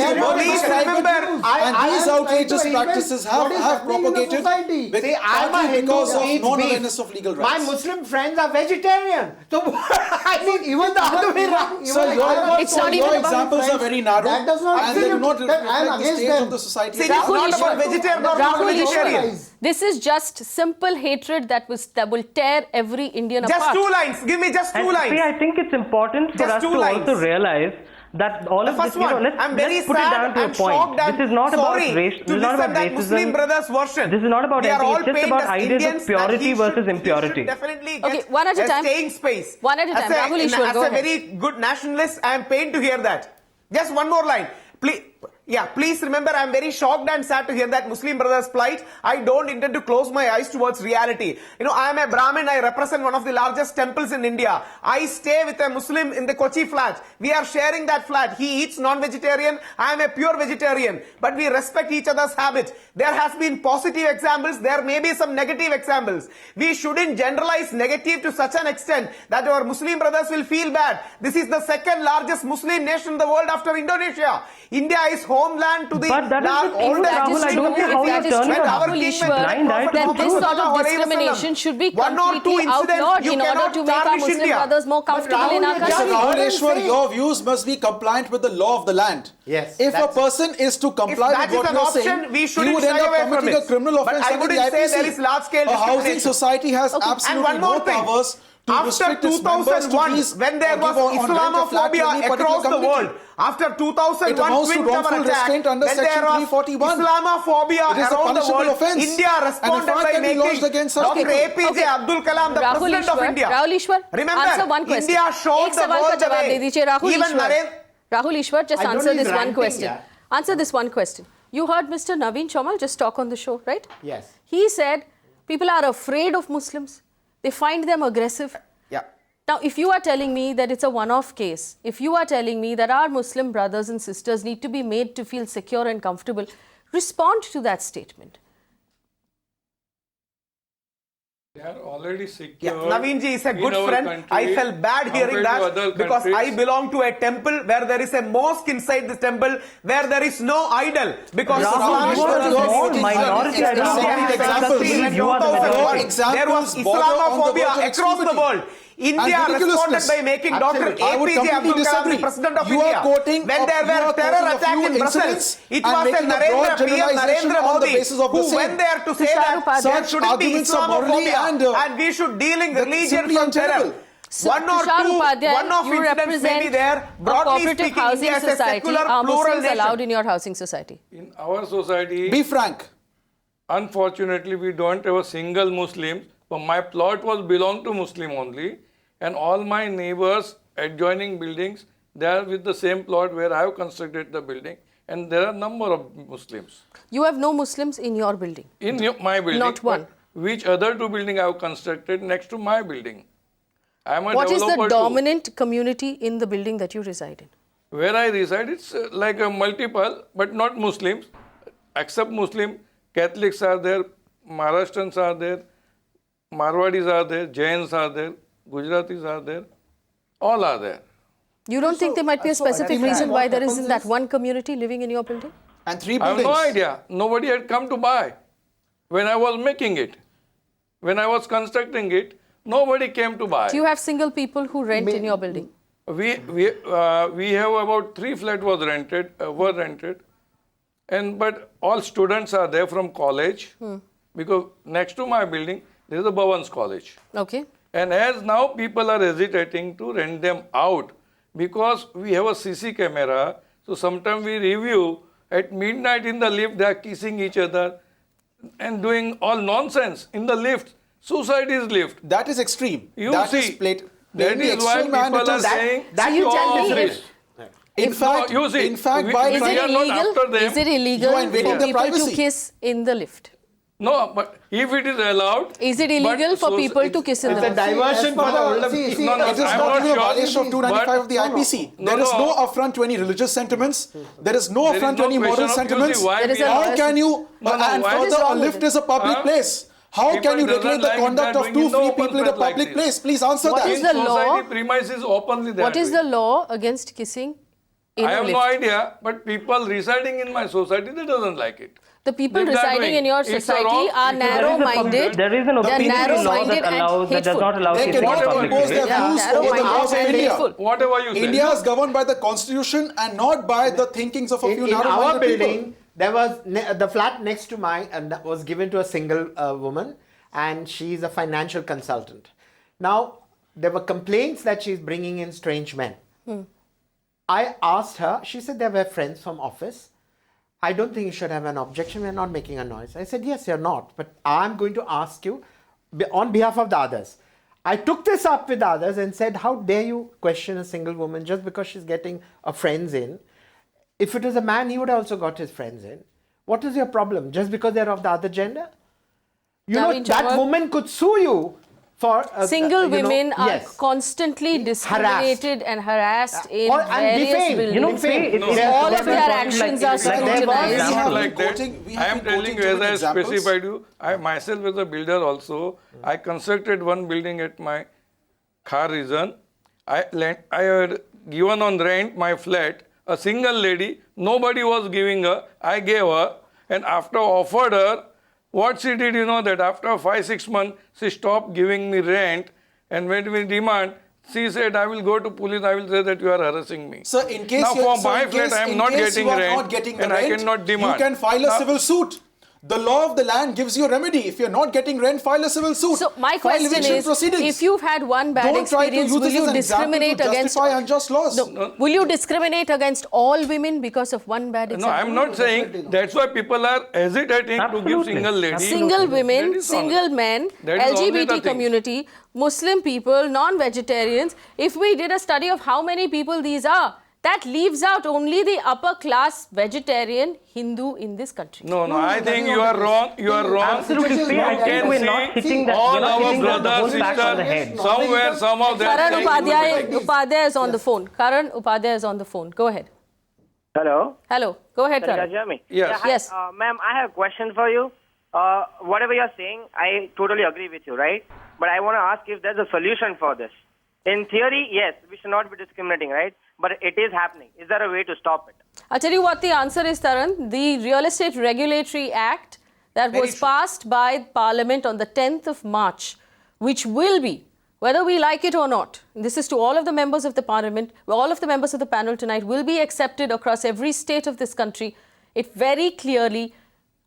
S10: remember,
S9: and these outrageous practices have propagated because of non-awareness of legal rights.
S8: My Muslim friends are vegetarian. So I mean, even the other way around.
S9: So your examples are very narrow.
S7: That does not
S9: and they do not reflect the
S7: against
S9: stage
S7: them.
S9: of the society.
S10: See, it's not about vegetarian or non-vegetarian.
S1: This is just simple hatred that will tear every Indian apart.
S10: Just 2 lines. Give me just 2 lines.
S12: I think it's important for us to also realize that all of this,
S10: I'm very
S12: let's put it down to a point. This is not about race. This is not about racism.
S10: Muslim brothers version.
S12: This is not about anything. It's just about ideas of purity versus impurity.
S10: Definitely
S1: okay, one at a time.
S10: Staying space.
S1: One at a time.
S10: As a very good nationalist, I am pained to hear that. Just one more line. Please. Yeah, please remember, I'm very shocked and sad to hear that Muslim brothers' plight. I don't intend to close my eyes towards reality. You know, I am a Brahmin. I represent one of the largest temples in India. I stay with a Muslim in the Kochi flat. We are sharing that flat. He eats non-vegetarian. I am a pure vegetarian. But we respect each other's habit. There has been positive examples. There may be some negative examples. We shouldn't generalize negative to such an extent that our Muslim brothers will feel bad. This is the second largest Muslim nation in the world after Indonesia. India is homeland to the
S12: But that is the thing,
S10: oldest
S12: Rahul, I don't know how you're turning a blind eye to
S1: then
S12: the
S1: this
S12: truth.
S1: sort of discrimination should be completely outlawed in order to make our Muslim brothers more comfortable in our
S9: Mr.
S1: country.
S9: Rahuleshwar, your views must be compliant with the law of the land.
S8: Yes,
S9: If a
S8: that's-
S9: person is to comply
S10: that
S9: with
S10: is
S9: what
S10: an
S9: you're
S10: option,
S9: saying,
S10: we
S9: he
S10: shouldn't
S9: would end
S10: shy
S9: up
S10: away from
S9: committing a
S10: it.
S9: criminal
S10: But
S9: offense
S10: I
S9: under the
S10: wouldn't say
S9: IPC.
S10: there is large-scale
S9: A housing
S10: discrimination.
S9: society has
S1: Okay.
S10: And
S9: absolutely
S10: one more
S9: no
S10: thing.
S9: powers to
S10: After
S9: restrict its members to
S10: 2001,
S9: these
S10: when there was
S9: or give on rent a flat to any
S10: Islamophobia
S9: particular
S10: across the
S9: community.
S10: world, after
S9: It
S10: 2001
S9: amounts to
S10: Twin Tower
S9: wrongful
S10: attack,
S9: restraint under
S10: when
S9: Section
S10: there was
S9: 341.
S10: Islamophobia
S9: It is a
S10: around the
S9: punishable
S10: world,
S9: offence.
S10: India
S9: And a
S10: responded
S9: fine
S10: by
S9: can be lodged
S10: making
S9: against such
S10: Dr.
S9: people.
S10: APJ Abdul Kalam the
S1: Rahul
S10: president of
S1: Ishwar,
S10: India.
S1: Rahul Ishwar,
S10: Remember,
S1: answer one question.
S10: India showed
S1: एक
S10: the
S1: सवाल का
S10: world the
S1: जवाब
S10: way.
S1: दे दीजिए Rahul
S10: Even
S1: Ishwar.
S10: Narendra.
S1: Rahul Ishwar, just
S8: I don't
S1: answer
S8: need
S1: this one
S8: ranting,
S1: question.
S8: yeah.
S1: Answer this one question. You heard Mr. Naveen Chomal just talk on the show, right?
S8: Yes.
S1: He said people are afraid of Muslims. They find them aggressive.
S10: Yeah.
S1: Now, if you are telling me that it's a one-off case, if you are telling me that our Muslim brothers and sisters need to be made to feel secure and comfortable, respond to that statement.
S11: They are already secure.
S10: Yeah, Naveenji is a
S11: in
S10: good
S11: our
S10: friend.
S11: country
S10: I felt bad hearing
S11: compared to other
S10: that because I
S11: countries.
S10: belong to a temple where there is a mosque inside this temple where there is no idol because
S12: Rahul,
S10: Islam
S12: you are
S10: is
S12: a small minority. I don't know how you
S9: Examples.
S12: believe you are the majority.
S10: There was
S9: Examples border on the
S10: Islamophobia
S9: verge of
S10: across the
S9: extremity.
S10: world. India
S9: And
S10: responded
S9: ridiculousness.
S10: by making Dr.
S8: Absolutely.
S9: I would
S10: APJ
S9: completely
S10: Abdul Kalam the
S9: disagree.
S10: president of
S9: You are
S10: India.
S9: quoting
S10: When there
S9: you are
S10: were terror
S9: quoting a
S10: attacks
S9: few
S10: in Brussels,
S9: incidents
S10: it
S9: and
S10: was a
S9: making a
S10: Narendra
S9: broad
S10: PM,
S9: generalization
S10: Narendra
S9: on the
S10: Modi
S9: basis of the
S10: who
S9: same.
S10: went there to say
S1: Tushar
S10: that
S1: Upadhyay.
S10: there
S9: Such
S10: shouldn't be
S9: arguments are morally
S10: Islamophobia
S9: and,
S10: and we should deal in
S9: that's
S10: religion
S9: simply
S10: from terror.
S9: untenable.
S1: So,
S10: One or
S1: Tushar
S10: two,
S1: Upadhyay,
S10: one of
S1: you
S10: incidents may
S1: represent
S10: be there.
S1: a
S10: Broadly
S1: cooperative
S10: speaking,
S1: housing
S10: India is a
S1: society.
S10: secular,
S1: Are
S10: plural
S1: Muslims
S10: nation.
S1: allowed in your housing society?
S11: In our society,
S9: Be frank.
S11: unfortunately, we don't have a single Muslim. But my plot was belong to Muslim only, and all my neighbors adjoining buildings, they are with the same plot where I have constructed the building, and there are number of Muslims
S1: You have no Muslims in your building.
S11: in my building.
S1: Not one.
S11: But which other two building I have constructed next to my building? I am a
S1: What is the
S11: developer too.
S1: dominant community in the building that you reside in?
S11: Where I reside, it's like a multiple, but not Muslims. Except Muslim, Catholics are there, Maharashtrians are there, Marwadis are there, Jains are there, Gujaratis are there, all are there.
S1: You don't think there might be a specific
S9: ultimately
S1: reason why
S9: what
S1: there
S9: happens
S1: isn't that
S9: is-
S1: one community living in your building?
S9: And 3
S11: I have
S9: buildings.
S11: no idea. Nobody had come to buy. When I was making it, when I was constructing it, nobody came to buy.
S1: Do you have single people who rent in your building?
S11: We have about 3 flats were rented, and but all students are there from college because next to my building there is a Bhavans College.
S1: Okay.
S11: And as now people are hesitating to rent them out because we have a CC camera. So sometimes we review at midnight in the lift, they are kissing each other and doing all nonsense in the lift. Suicide is lift.
S9: That is extreme.
S11: You
S9: That
S11: see,
S9: is
S11: that
S9: plainly
S11: is why
S9: extreme and
S11: people
S9: it
S11: are
S9: is-
S11: saying
S1: So you tell me
S11: this.
S9: In fact,
S11: you see,
S9: in fact,
S11: we-
S9: by
S11: we
S1: Is it
S11: are not
S1: illegal?
S11: after them.
S1: Is it illegal
S9: You are invading
S1: for
S9: their
S1: people to
S9: privacy.
S1: kiss in the lift?
S11: No, but if it is allowed.
S1: Is it illegal
S11: but
S1: for
S11: so-
S1: people to kiss in the
S8: It's a
S1: lift?
S8: diversion for the older people.
S11: No, no,
S9: It is
S11: I'm
S9: not
S11: not
S9: even a
S11: sure.
S9: violation of 295 of the
S11: But-
S9: IPC.
S11: No,
S9: There is no
S11: no.
S9: affront to any religious sentiments. There is no
S11: There is
S9: affront
S11: no
S9: to any moral
S11: question of- you see,
S9: sentiments.
S11: why
S1: There is
S11: we
S1: a
S11: are-
S9: How can you,
S11: No, no,
S9: and
S11: why-
S1: What is
S9: further, a
S1: wrong with
S9: lift
S1: it?
S9: is a public
S11: Huh?
S9: place. How
S11: People
S9: can you
S11: doesn't
S9: regulate the
S11: like
S9: conduct
S11: that
S9: of
S11: doing
S9: two
S11: in the
S9: free
S11: open
S9: people in a
S11: space like
S9: public
S11: this.
S9: place? Please answer
S1: What
S9: that.
S1: is the law?
S11: Society premises openly that
S1: What is
S11: way.
S1: the law against kissing in
S11: I
S1: a
S11: have
S1: lift?
S11: no idea, but people residing in my society, they doesn't like it.
S1: The people
S11: They are
S1: residing
S11: doing.
S1: in your
S11: It's a
S1: society
S11: wrong-
S1: are
S11: it's a-
S1: narrow-minded.
S12: There is an
S1: They are
S12: opinion law
S1: narrow-minded
S12: that
S1: and
S12: allows that does
S1: hateful.
S12: not allow
S9: They
S12: kissing in
S9: cannot
S12: public
S9: impose
S12: place.
S9: their
S1: Yeah,
S9: views over the
S1: narrow-minded
S9: laws of
S1: and
S9: India.
S1: hateful.
S11: Whatever you say.
S9: India is governed by the constitution and not by the thinkings of a few
S8: In our
S9: narrow-minded
S8: building,
S9: people.
S8: there was the flat next to mine was given to a single woman, and she's a financial consultant. Now, there were complaints that she's bringing in strange men. I asked her, she said they were friends from office. I don't think you should have an objection. We're not making a noise. I said, yes, you're not. But I'm going to ask you on behalf of the others. I took this up with others and said, how dare you question a single woman just because she's getting a friends in? If it was a man, he would have also got his friends in. What is your problem? Just because they're of the other gender? You know,
S1: Naveen
S8: that
S1: Chawla.
S8: woman could sue you for...
S1: Single
S8: you know,
S1: women are
S8: yes.
S1: constantly discriminated and harassed in
S8: Or- and
S1: various
S8: defamed.
S1: buildings.
S12: You know, Faye,
S1: all of their actions are scrutinized.
S11: Not like that.
S9: we
S11: I
S9: have
S11: am
S9: been
S11: telling
S9: quoting
S11: you, as
S9: different
S11: I
S9: examples.
S11: specified you, I myself as a builder also, I constructed one building at my Khar region. I had given on rent my flat, a single lady, nobody was giving her, I gave her, and after offered her, what she did, you know, that after 5-6 months, she stopped giving me rent, and when we demand, she said, I will go to police, I will say that you are harassing me.
S9: So in case
S11: now
S9: you're-
S11: for
S9: so
S11: my
S9: in
S11: flat,
S9: case-
S11: I am
S9: in
S11: not
S9: case
S11: getting
S9: you are
S11: rent,
S9: not getting the
S11: and I
S9: rent,
S11: cannot demand.
S9: You can file a
S11: Now-
S9: civil suit. The law of the land gives you a remedy. If you're not getting rent, file a civil suit.
S1: So my
S9: File
S1: question
S9: eviction
S1: is,
S9: proceedings.
S1: if you've had one bad
S9: Don't try to
S1: experience,
S9: use
S1: will
S9: this
S1: you
S9: as an example to
S1: discriminate against
S9: justify unjust laws.
S1: No. Will you discriminate against all women because of one bad
S11: No,
S1: example?
S11: I am not saying that's why people are hesitating to give
S12: Absolutely.
S11: single ladies.
S1: Single women,
S11: That is all.
S1: single men,
S11: That is only the
S1: LGBT
S11: thing.
S1: community, Muslim people, non-vegetarians. If we did a study of how many people these are, that leaves out only the upper class vegetarian Hindu in this country.
S11: No, I think you are wrong. You are wrong.
S12: Absolutely,
S11: You
S12: Faye, I think
S11: can
S12: we're not
S11: see
S12: hitting that-
S11: all
S12: we're not
S11: our
S12: hitting the
S11: brothers,
S12: whole fact on the
S11: sisters,
S12: head.
S11: somewhere, some of them.
S1: Karan Upadhyay is on the phone. Karan Upadhyay is on the phone. Go ahead.
S15: Hello.
S1: Hello. Go ahead,
S15: Can you
S1: Karan.
S15: guys hear me?
S11: Yes.
S15: Yeah, hi.
S1: Yes.
S15: Ma'am, I have a question for you. Whatever you're saying, I totally agree with you, right? But I want to ask if there's a solution for this. In theory, yes, we should not be discriminating, right? But it is happening. Is there a way to stop it?
S1: I'll tell you what the answer is, Taran. The Real Estate Regulatory Act that was passed by Parliament on the 10th of March, which will be, whether we like it or not, this is to all of the members of the Parliament, all of the members of the panel tonight, will be accepted across every state of this country. It very clearly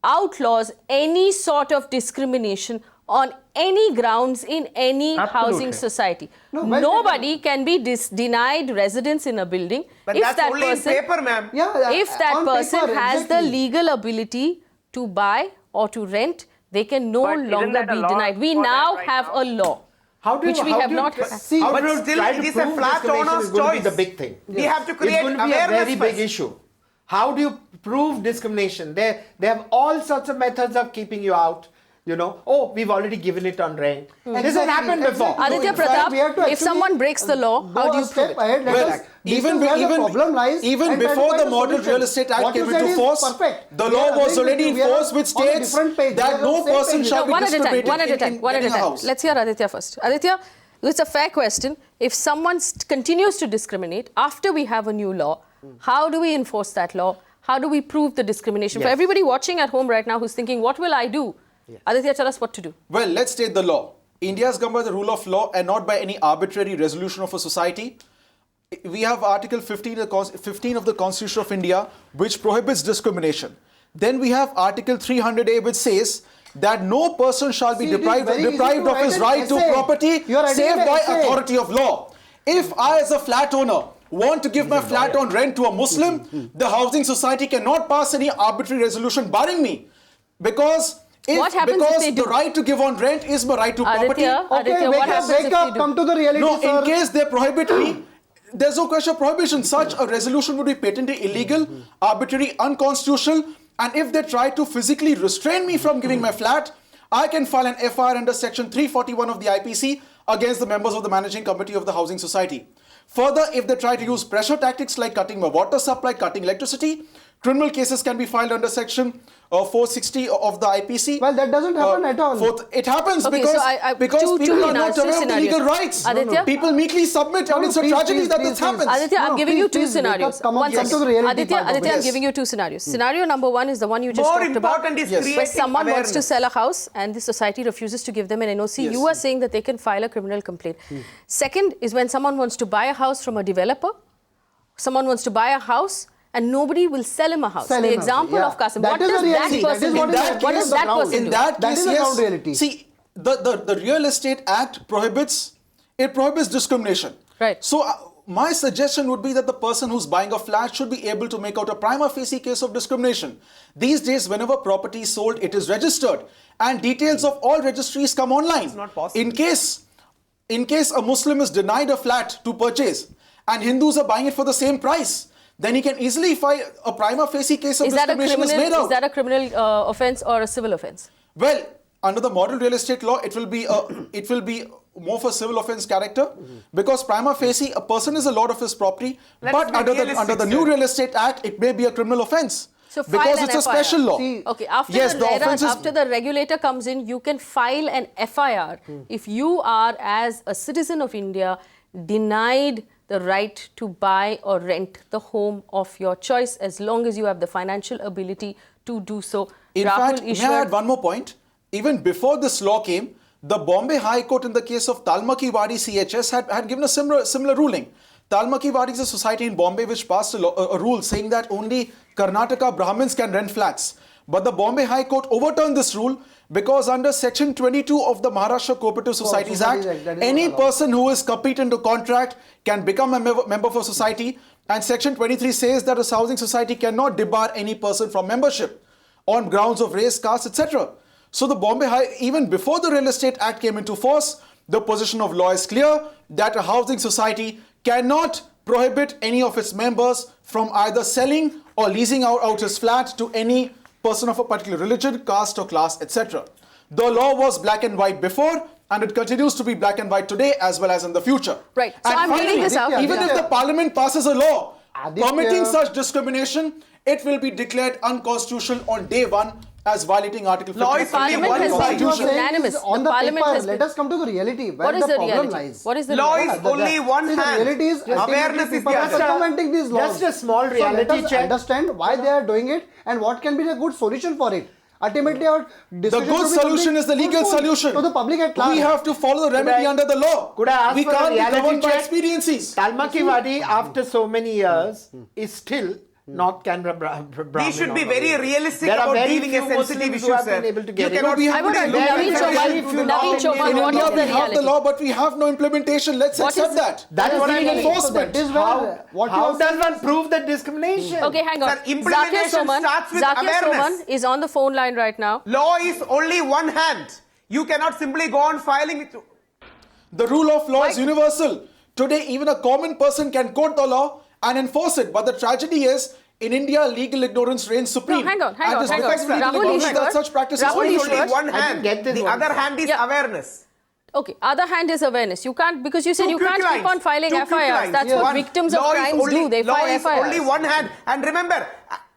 S1: outlaws any sort of discrimination on any grounds in any housing society. Nobody can be denied residence in a building
S10: But
S1: if
S10: that's
S1: that
S10: only
S1: person,
S10: in paper, ma'am.
S1: if that
S7: on
S1: person
S7: paper,
S1: has
S7: exactly.
S1: the legal ability to buy or to rent, they can no
S15: But isn't
S1: longer
S15: that a
S1: be
S15: law
S1: denied. We
S15: for that
S1: now
S15: right
S1: have
S15: now?
S1: a law.
S8: How do
S1: which
S8: you,
S1: we
S8: how
S1: have
S8: do you
S1: not
S8: tr-
S1: had.
S8: how
S10: But
S8: do you
S10: still,
S8: try to
S10: it is a
S8: prove
S10: flat
S8: discrimination
S10: owner's
S8: is going to be
S10: choice.
S8: the big thing.
S10: We have to create
S8: It's going to be a
S10: awareness
S8: very big
S10: first.
S8: issue. How do you prove discrimination? They have all sorts of methods of keeping you out. You know, oh, we've already given it on rent. This has happened before.
S1: Aditya
S7: in fact, we have to
S1: Pratap, if
S7: actually
S1: someone breaks the law, how do you prove it?
S7: Ahead, let us,
S9: Even
S7: problem lies
S9: even
S7: and try to
S9: before
S7: find
S9: the
S7: a
S9: Model
S7: solution.
S9: Real Estate Act
S7: What
S9: came
S7: you said
S9: into
S7: is
S9: force,
S7: perfect.
S9: the
S7: We
S9: law
S7: are
S9: was
S7: agreeing
S9: already
S7: with you. We are
S9: enforced, which
S7: on a
S9: states
S7: different page.
S9: that
S7: We are on
S9: no
S7: the same
S9: person
S7: page.
S9: shall be
S1: One at a time,
S9: discriminated
S1: one at a
S9: in
S1: time, one at a
S9: getting a
S1: time.
S9: house.
S1: Let's hear Aditya first. Aditya, it's a fair question. If someone continues to discriminate after we have a new law, how do we enforce that law? How do we prove the discrimination? For
S9: Yes.
S1: everybody watching at home right now who's thinking, what will I do? Aditya, tell us what to do.
S9: Well, let's state the law. India is governed by the rule of law and not by any arbitrary resolution of a society. We have Article 15 of the Constitution of India, which prohibits discrimination. Then we have Article 300A, which says that no person shall be
S7: See, it is
S9: deprived
S7: very easy
S9: deprived
S7: to
S9: of his
S7: write an
S9: right to
S7: essay.
S9: property
S7: You are writing
S9: save
S7: an
S9: by
S7: essay.
S9: authority of law. If I, as a flat owner, want to give my flat on rent to a Muslim, the housing society cannot pass any arbitrary resolution barring me. Because
S1: What happens if they
S9: the
S1: do?
S9: right to give on rent is my right to property.
S1: Aditya, what happens if they do?
S7: Come to the reality,
S9: No,
S7: sir.
S9: in case they prohibit me, there's no question of prohibition. Such a resolution would be patently illegal, arbitrary, unconstitutional, and if they try to physically restrain me from giving my flat, I can file an FIR under Section 341 of the IPC against the members of the Managing Committee of the Housing Society. Further, if they try to use pressure tactics like cutting my water supply, cutting electricity, criminal cases can be filed under Section 460 of the IPC.
S7: Well, that doesn't happen at all.
S9: It happens
S1: Okay,
S9: because,
S1: so I-
S9: because
S1: two
S9: people are not
S1: scenarios,
S9: aware of the legal rights.
S1: Aditya?
S9: People meekly submit, and it's a
S7: please,
S9: tragedy
S7: please,
S9: that
S7: please,
S9: this
S7: please.
S9: happens.
S1: Aditya, I'm
S7: No,
S1: giving you
S7: please,
S1: two
S7: please, wake up,
S1: scenarios.
S7: come on,
S1: One
S7: come to
S1: second.
S7: the reality
S1: Aditya,
S7: part of
S1: Aditya,
S7: it.
S1: I'm giving you two scenarios. Scenario number one is the one you just
S10: More
S1: talked about.
S10: important is
S9: Yes.
S10: creating
S1: Where someone wants to
S10: awareness.
S1: sell a house and the society refuses to give them an NOC,
S9: Yes.
S1: you are saying that they can file a criminal complaint. Second is when someone wants to buy a house from a developer, someone wants to buy a house and nobody will sell him a house.
S7: Sell
S1: The
S7: him a house,
S1: example
S7: yeah.
S1: of Qasim.
S7: That
S1: What
S7: is
S1: does
S7: the
S1: that
S7: reality. That
S1: person
S7: is
S1: do?
S7: what is
S1: What
S7: happening
S1: does
S7: on the
S1: that
S7: ground.
S1: person
S9: In
S1: do?
S9: that
S7: That
S9: case,
S7: is the
S9: yes.
S7: ground reality.
S9: See, the Real Estate Act prohibits discrimination.
S1: Right.
S9: So my suggestion would be that the person who's buying a flat should be able to make out a prima facie case of discrimination. These days, whenever property is sold, it is registered, and details of all registries come online.
S10: It's not possible.
S9: In case a Muslim is denied a flat to purchase, and Hindus are buying it for the same price, then he can easily file a prima facie case of discrimination is made out.
S1: Is that a criminal offence or a civil offence?
S9: Well, under the model real estate law, it will be more for civil offence character, because prima facie a person is a lord of his property. But under the new Real Estate Act, it may be a criminal offence.
S1: So file
S9: because
S1: an
S9: it's a
S1: FIR.
S9: special law.
S1: Okay, after,
S9: yes,
S1: after the regulator comes in, you can file an FIR if you are, as a citizen of India, denied the right to buy or rent the home of your choice, as long as you have the financial ability to do so.
S9: In fact, may I add one more point? Even before this law came, the Bombay High Court in the case of Talmaki Wadi CHS had given a similar ruling. Talmaki Wadi is a society in Bombay which passed a rule saying that only Karnataka Brahmins can rent flats. But the Bombay High Court overturned this rule because under Section 22 of the Maharashtra Cooperative Societies Act, any person who is competent to contract can become a member of a society, and Section 23 says that a housing society cannot debar any person from membership on grounds of race, caste, etc. So the Bombay High, even before the Real Estate Act came into force, the position of law is clear that a housing society cannot prohibit any of its members from either selling or leasing out his flat to any person of a particular religion, caste or class, etc. The law was black and white before, and it continues to be black and white today as well as in the future.
S1: Right. So
S9: and
S1: I'm reading this out.
S9: Even if the parliament passes a law permitting such discrimination, it will be declared unconstitutional on day one as violating Article 50 of the
S1: Parliament has been unanimous.
S7: On the paper, let us come to the reality. Where
S1: What is
S7: the
S1: the
S7: problem
S1: reality?
S7: lies?
S1: What is the
S10: Law
S1: reality?
S10: is only one
S7: See,
S10: hand.
S7: the reality is
S10: Awareness is
S7: people
S10: the
S7: are
S10: other.
S7: circumventing these laws.
S8: Just a small
S7: So
S8: reality
S7: let us
S8: check.
S7: understand why they are doing it and what can be the good solution for it. Ultimately, our
S9: The
S7: discussion
S9: good
S7: should be
S9: solution
S7: something
S9: is the legal
S7: fruitful
S9: solution.
S7: to the public at large.
S9: We have to follow the remedy under the law.
S8: Could I ask
S9: we
S8: for
S9: can't
S8: a
S9: be
S8: reality
S9: governed by
S8: check?
S9: expediencies.
S8: Talmaki Wadi, after so many years, is still not Canberra Brahmin.
S10: We should be very realistic
S8: There are
S10: about
S8: very
S10: dealing
S8: few
S10: a sensitive
S8: Muslims
S10: issue,
S8: who have
S10: sir.
S8: been able to get
S10: You
S8: it.
S10: cannot
S9: We
S1: I want
S9: have
S1: to
S9: to
S1: Naveen Chauhan, what is the
S9: we have the
S1: reality?
S9: law, but we have no implementation. Let's
S1: What
S9: accept
S1: is-
S9: that.
S8: That's what I mean.
S9: Enforcement.
S7: That is where
S8: How does one prove that discrimination?
S1: Okay, hang on.
S10: Sir, implementation starts with
S1: Zakir
S10: awareness.
S1: Soman is on the phone line right now.
S10: Law is only one hand. You cannot simply go on filing it.
S9: The rule of law is universal. Today, even a common person can quote the law and enforce it. But the tragedy is, in India, legal ignorance reigns supreme.
S1: No, hang on.
S9: And this defects legal
S1: Rahul
S9: ignorance
S1: Ishwar,
S9: that such practices
S1: Rahul
S10: Only
S1: Ishwar.
S10: one
S8: I didn't
S10: hand.
S8: get this
S10: The
S8: one,
S10: other
S8: sir.
S10: hand is
S1: Yeah.
S10: awareness.
S1: Okay, other hand is awareness. You can't, because you said
S10: Two
S1: you can't
S10: quick
S1: keep
S10: lines.
S1: on filing
S10: Two quick
S1: FIRs.
S10: lines.
S1: That's what
S10: One,
S1: victims of
S10: law is
S1: crimes
S10: only-
S1: do. They
S10: law
S1: file
S10: is
S1: FIRs.
S10: only one hand. And remember,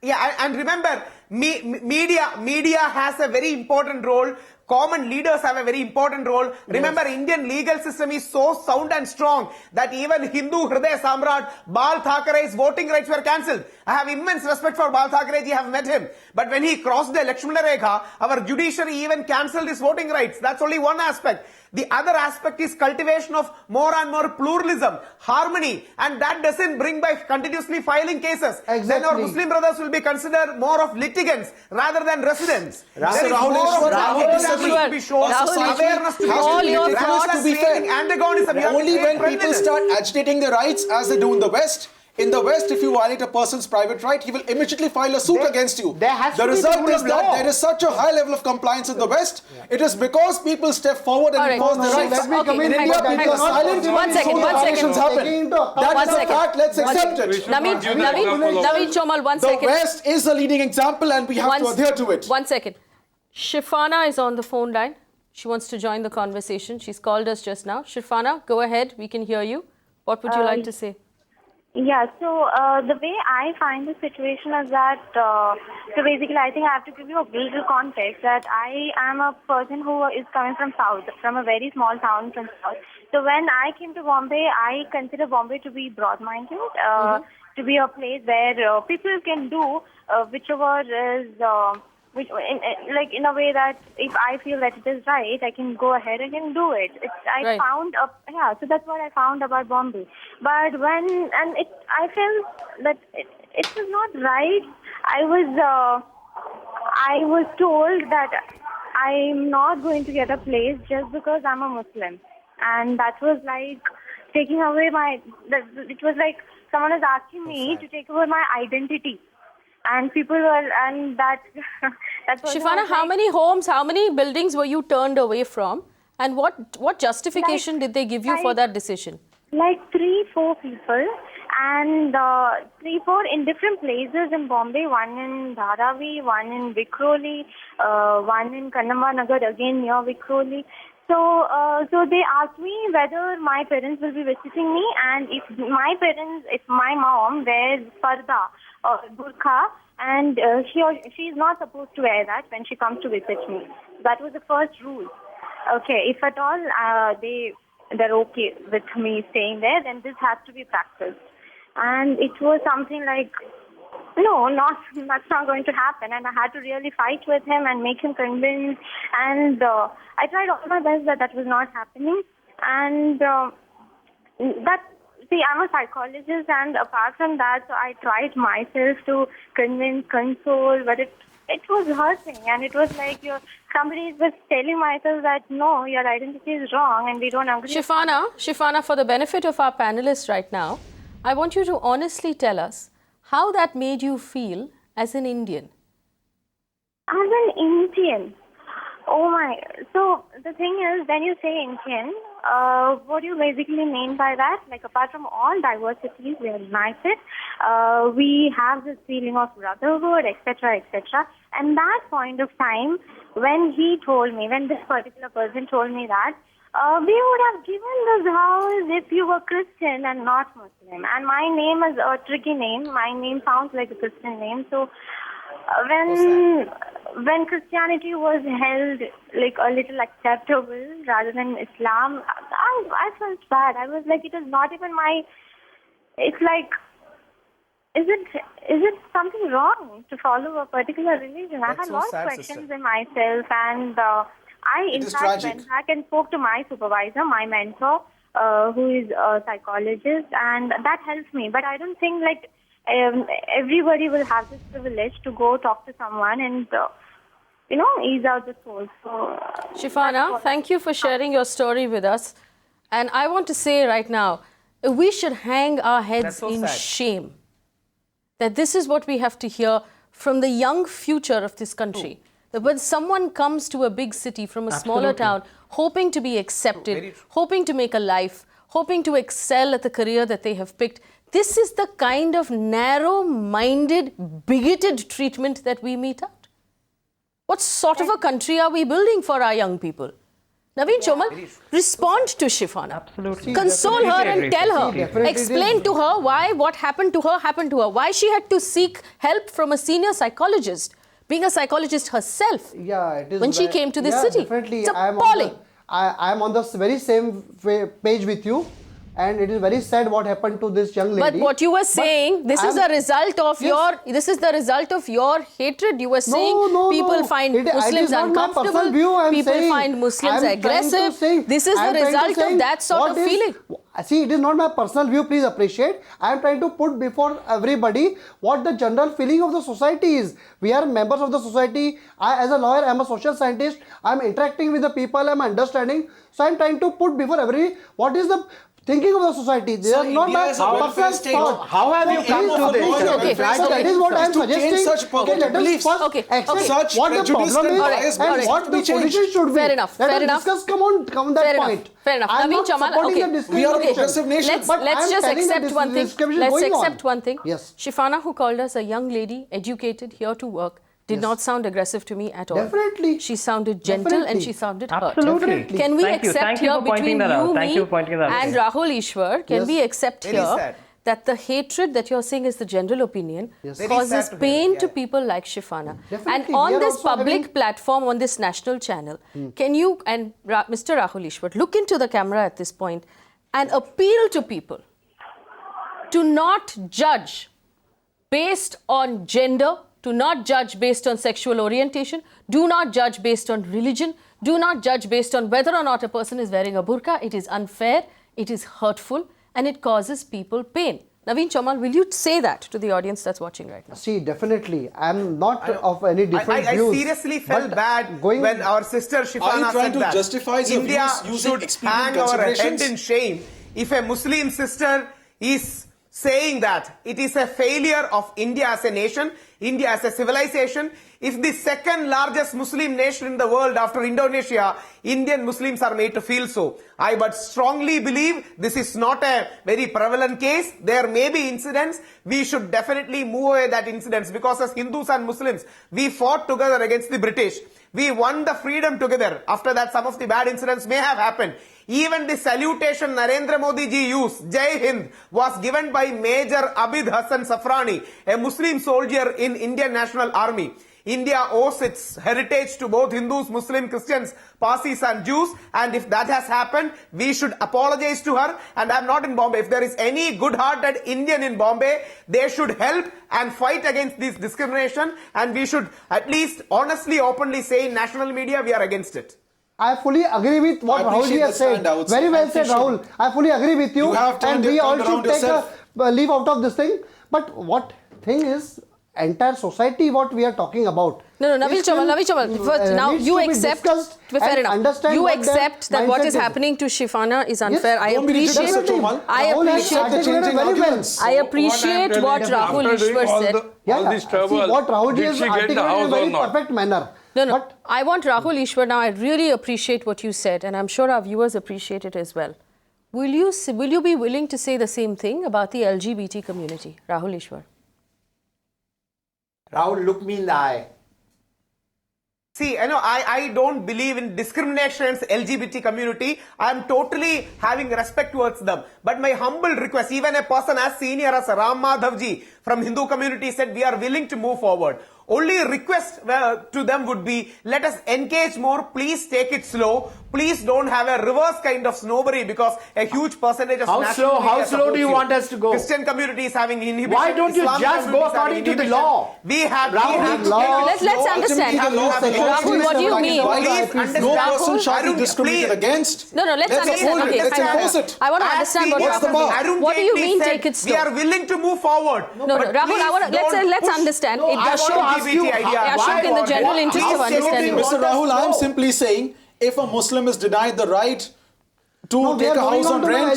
S10: and remember, media has a very important role. Common leaders have a very important role. Remember, Indian legal system is so sound and strong that even Hindu Hriday Samrat Bal Thackeray's voting rights were cancelled. I have immense respect for Bal Thackeray. I have met him. But when he crossed the Lakshmana Rekha, our judiciary even cancelled his voting rights. That's only one aspect. The other aspect is cultivation of more and more pluralism, harmony, and that doesn't bring by continuously filing cases. Then our Muslim brothers will be considered more of litigants rather than residents. There is
S9: Rahul
S10: more of
S9: Ishwar,
S10: that example to be shown. Awareness to be
S1: all
S10: shown.
S1: your
S10: Rather
S1: thoughts
S10: than
S9: to be
S10: creating
S9: fair.
S10: antagonism, you have to
S9: Only
S10: create
S9: when people
S10: friendliness.
S9: start agitating their rights, as they do in the West, if you violate a person's private right, he will immediately file a suit against you.
S8: there has
S9: the
S8: to be the
S9: result
S8: rule
S9: is
S8: of
S9: that
S8: law.
S9: there is such a high level of compliance in the West. It is because people step forward and
S1: All right.
S9: enforce their
S1: No,
S9: rights.
S1: let me come in.
S9: In
S1: Hang
S9: India,
S1: on, hang
S9: people are
S1: on.
S9: silent.
S1: One second,
S9: so
S1: one
S9: violations
S1: second.
S9: happen. That
S1: One
S9: is a
S1: second.
S9: fact. Let's
S1: One
S9: accept
S1: second.
S9: it.
S1: Naveen Chomal, one
S9: The
S1: second.
S9: West is a leading example, and we have to adhere to it.
S1: One second. Shifana is on the phone line. She wants to join the conversation. She's called us just now. Shifana, go ahead. We can hear you. What would you like to say?
S16: Yeah, so the way I find the situation is that, so basically I think I have to give you a little context that I am a person who is coming from South, from a very small town from South. So when I came to Bombay, I consider Bombay to be broad-minded, to be a place where people can do whichever is... like in a way that if I feel that it is right, I can go ahead and can do it.
S1: Right.
S16: So that's what I found about Bombay. But I felt that it was not right. I was told that I'm not going to get a place just because I'm a Muslim, and that was like taking away it was like someone is asking me to take away my identity. And people were, and that was...
S1: Shifana, how many homes, how many buildings were you turned away from? And what justification did they give you for that decision?
S16: like 3-4 people, and 3-4 in different places in Bombay. One in Dharavi, one in Vikhroli, one in Kannamba Nagar, again near Vikhroli. So they asked me whether my parents will be visiting me, and if my mom wears parda or burqa, and she is not supposed to wear that when she comes to visit me. That was the first rule. Okay, if at all they're okay with me staying there, then this has to be practiced. And it was something like, no, that's not going to happen. And I had to really fight with him and make him convinced. And I tried all my best that was not happening. And see, I'm a psychologist, and apart from that, so I tried myself to convince, console, but it was hurting, and it was like somebody was telling myself that no, your identity is wrong and we don't agree.
S1: Shifana, for the benefit of our panelists right now, I want you to honestly tell us how that made you feel as an Indian.
S16: As an Indian? Oh my. So the thing is, when you say Indian, what do you basically mean by that? Like, apart from all diversities, we are united. We have this feeling of brotherhood, etc., etc. And that point of time, when this particular person told me that, we would have given this house if you were Christian and not Muslim. And my name is a tricky name. My name sounds like a Christian name. So when Christianity was held like a little acceptable rather than Islam, I felt bad. I was like, it is not even my. It's like, is it something wrong to follow a particular religion? I had lots of questions in myself, and I in fact went back and spoke to my supervisor, my mentor, who is a psychologist, and that helped me. But I don't think like everybody will have this privilege to go talk to someone and ease out the soul. So,
S1: Shifana, thank you for sharing your story with us. And I want to say right now, we should hang our heads in shame that this is what we have to hear from the young future of this country. That when someone comes to a big city from a smaller town, hoping to be accepted, hoping to make a life, hoping to excel at the career that they have picked, this is the kind of narrow-minded, bigoted treatment that we mete out. What sort of a country are we building for our young people? Naveen Chomal, respond to Shifana.
S12: Absolutely.
S1: Console her and tell her. Explain to her why what happened to her, why she had to seek help from a senior psychologist, being a psychologist herself, when she came to this city.
S7: Definitely.
S1: It's appalling.
S7: I am on the very same page with you. And it is very sad what happened to this young lady.
S1: But what you were saying, this is the result of your hatred. You were saying people find Muslims uncomfortable, people find Muslims aggressive. This is the result of that sort of feeling.
S7: See, it is not my personal view, please appreciate. I am trying to put before everybody what the general feeling of the society is. We are members of the society. I, as a lawyer, I am a social scientist. I am interacting with the people, I am understanding. So I am trying to put before everybody what is the thinking of the society. They are not my personal thought.
S8: How have you come to this?
S7: That is what I am suggesting.
S9: Such public beliefs.
S7: Accept what the problem is and what the position should be.
S1: Fair enough.
S7: Let us discuss, come that point.
S1: Fair enough.
S7: I am not supporting the
S9: We are a
S7: discrimination.
S9: progressive nation.
S1: Let's just accept one thing. Let's accept one thing.
S7: Yes.
S1: Shifana, who called us a young lady, educated, here to work, did not sound aggressive to me at all.
S7: Definitely.
S1: She sounded gentle and she sounded hurt.
S12: Absolutely.
S1: Can we accept here between you, me, and
S12: out.
S1: Rahul Ishwar, can we accept here that the hatred that you're saying is the general opinion causes pain to people like Shifana? And on this public platform, on this national channel, can you and Mr. Rahul Ishwar look into the camera at this point and appeal to people to not judge based on gender, to not judge based on sexual orientation, do not judge based on religion, do not judge based on whether or not a person is wearing a burqa. It is unfair, it is hurtful, and it causes people pain. Naveen Chomal, will you say that to the audience that's watching right now?
S7: See, definitely. I am not of any different views.
S10: I seriously felt bad when our sister Shifana said that.
S9: Justify your
S10: India
S9: views using
S10: should hang our head in shame. If a Muslim sister is saying that it is a failure of India as a nation, India as a civilization. If the second largest Muslim nation in the world after Indonesia, Indian Muslims are made to feel so. I but strongly believe this is not a very prevalent case. There may be incidents. We should definitely move away that incidents, because as Hindus and Muslims, we fought together against the British. We won the freedom together. After that, some of the bad incidents may have happened. Even the salutation Narendra Modi ji used, Jai Hind, was given by Major Abid Hassan Safrani, a Muslim soldier in Indian National Army. India owes its heritage to both Hindus, Muslims, Christians, Parsis and Jews, and if that has happened, we should apologize to her. And I'm not in Bombay. If there is any good-hearted Indian in Bombay, they should help and fight against this discrimination, and we should at least honestly, openly say in national media we are against it.
S7: I fully agree with what Rahul ji has said. Very well said, Rahul. I fully agree with you. And we all should take a leave out of this thing. But what thing is, entire society, what we are talking about.
S1: No, Naveen Chamal. First, now you accept. Fair enough. You accept that what is happening to Shifana is unfair.
S7: Yes,
S1: I appreciate. I appreciate what Rahul Ishwar said.
S7: What Rahul ji has articulated in a very perfect manner.
S1: No. I want Rahul Ishwar now. I really appreciate what you said, and I'm sure our viewers appreciate it as well. Will you be willing to say the same thing about the LGBT community, Rahul Ishwar?
S8: Rahul, look me in the eye.
S10: See, I don't believe in discrimination against LGBT community. I am totally having respect towards them. But my humble request, even a person as senior as Ram Madhav ji from Hindu community said, we are willing to move forward. Only request to them would be, let us engage more. Please take it slow. Please don't have a reverse kind of snowberry, because a huge percentage of
S8: How slow do you want us to go?
S10: Christian community is having inhibition.
S8: Why don't you
S10: Islamic
S8: just go according to the law?
S10: Let's
S1: understand. Rahul, what do you mean?
S9: No person shall be discriminated against.
S1: No, let's understand.
S9: Let's enforce it.
S1: I want to understand what do you mean take it slow?
S10: We are willing to move forward.
S1: No, Rahul, let's understand. Ashok, in the general interest of understanding.
S9: Mr. Rahul, I am simply saying, if a Muslim is denied the right to take a house on rent,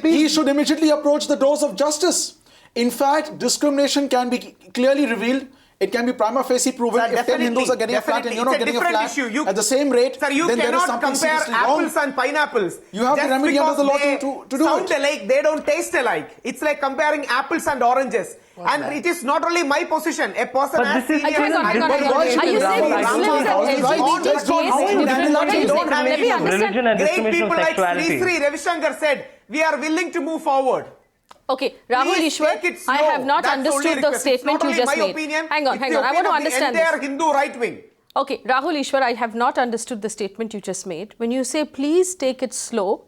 S9: he should immediately approach the doors of justice. In fact, discrimination can be clearly revealed. It can be prima facie proven. If 10 Hindus are getting a flat and you're not getting a flat at the same rate, then there is something seriously wrong.
S10: Apples and pineapples.
S9: You have the remedy under the law to do
S10: sound alike, they don't taste alike. It's like comparing apples and oranges. And it is not only my position. A person as senior...
S1: Are you saying
S12: Let me understand.
S10: Great people like Sri Ravi Shankar said, we are willing to move forward.
S1: Okay, Rahul Ishwar, I have not understood the statement you just made. Hang on. I want to understand
S10: this. Hindu right wing.
S1: Okay, Rahul Ishwar, I have not understood the statement you just made. When you say, please take it slow,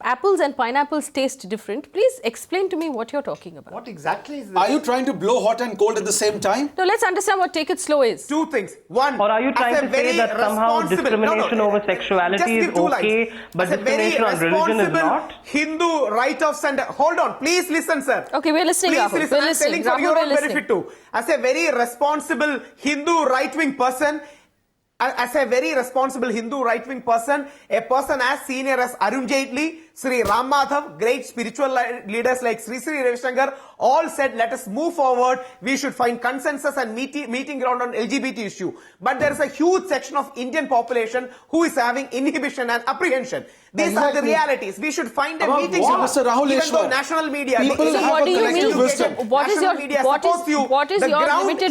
S1: apples and pineapples taste different. Please explain to me what you're talking about.
S8: What exactly is this?
S9: Are you trying to blow hot and cold at the same time?
S1: No, let's understand what take it slow is.
S10: Two things. One,
S12: or are you trying to say that somehow discrimination over sexuality is okay, but discrimination on religion is not?
S10: Hindu write-offs and... Hold on, please listen, sir.
S1: Okay, we're listening,
S10: Rahul.
S1: Please listen.
S10: I'm telling for your own benefit too. As a very responsible Hindu right-wing person, a person as senior as Arun Jaitley, Sri Ram Madhav, great spiritual leaders like Sri Ravi Shankar, all said, let us move forward. We should find consensus and meeting ground on LGBT issue. But there is a huge section of Indian population who is having inhibition and apprehension. These are the realities. We should find a meeting.
S9: Mr. Rahul
S10: even though national media...
S9: People have a collective wisdom.
S1: What is your limited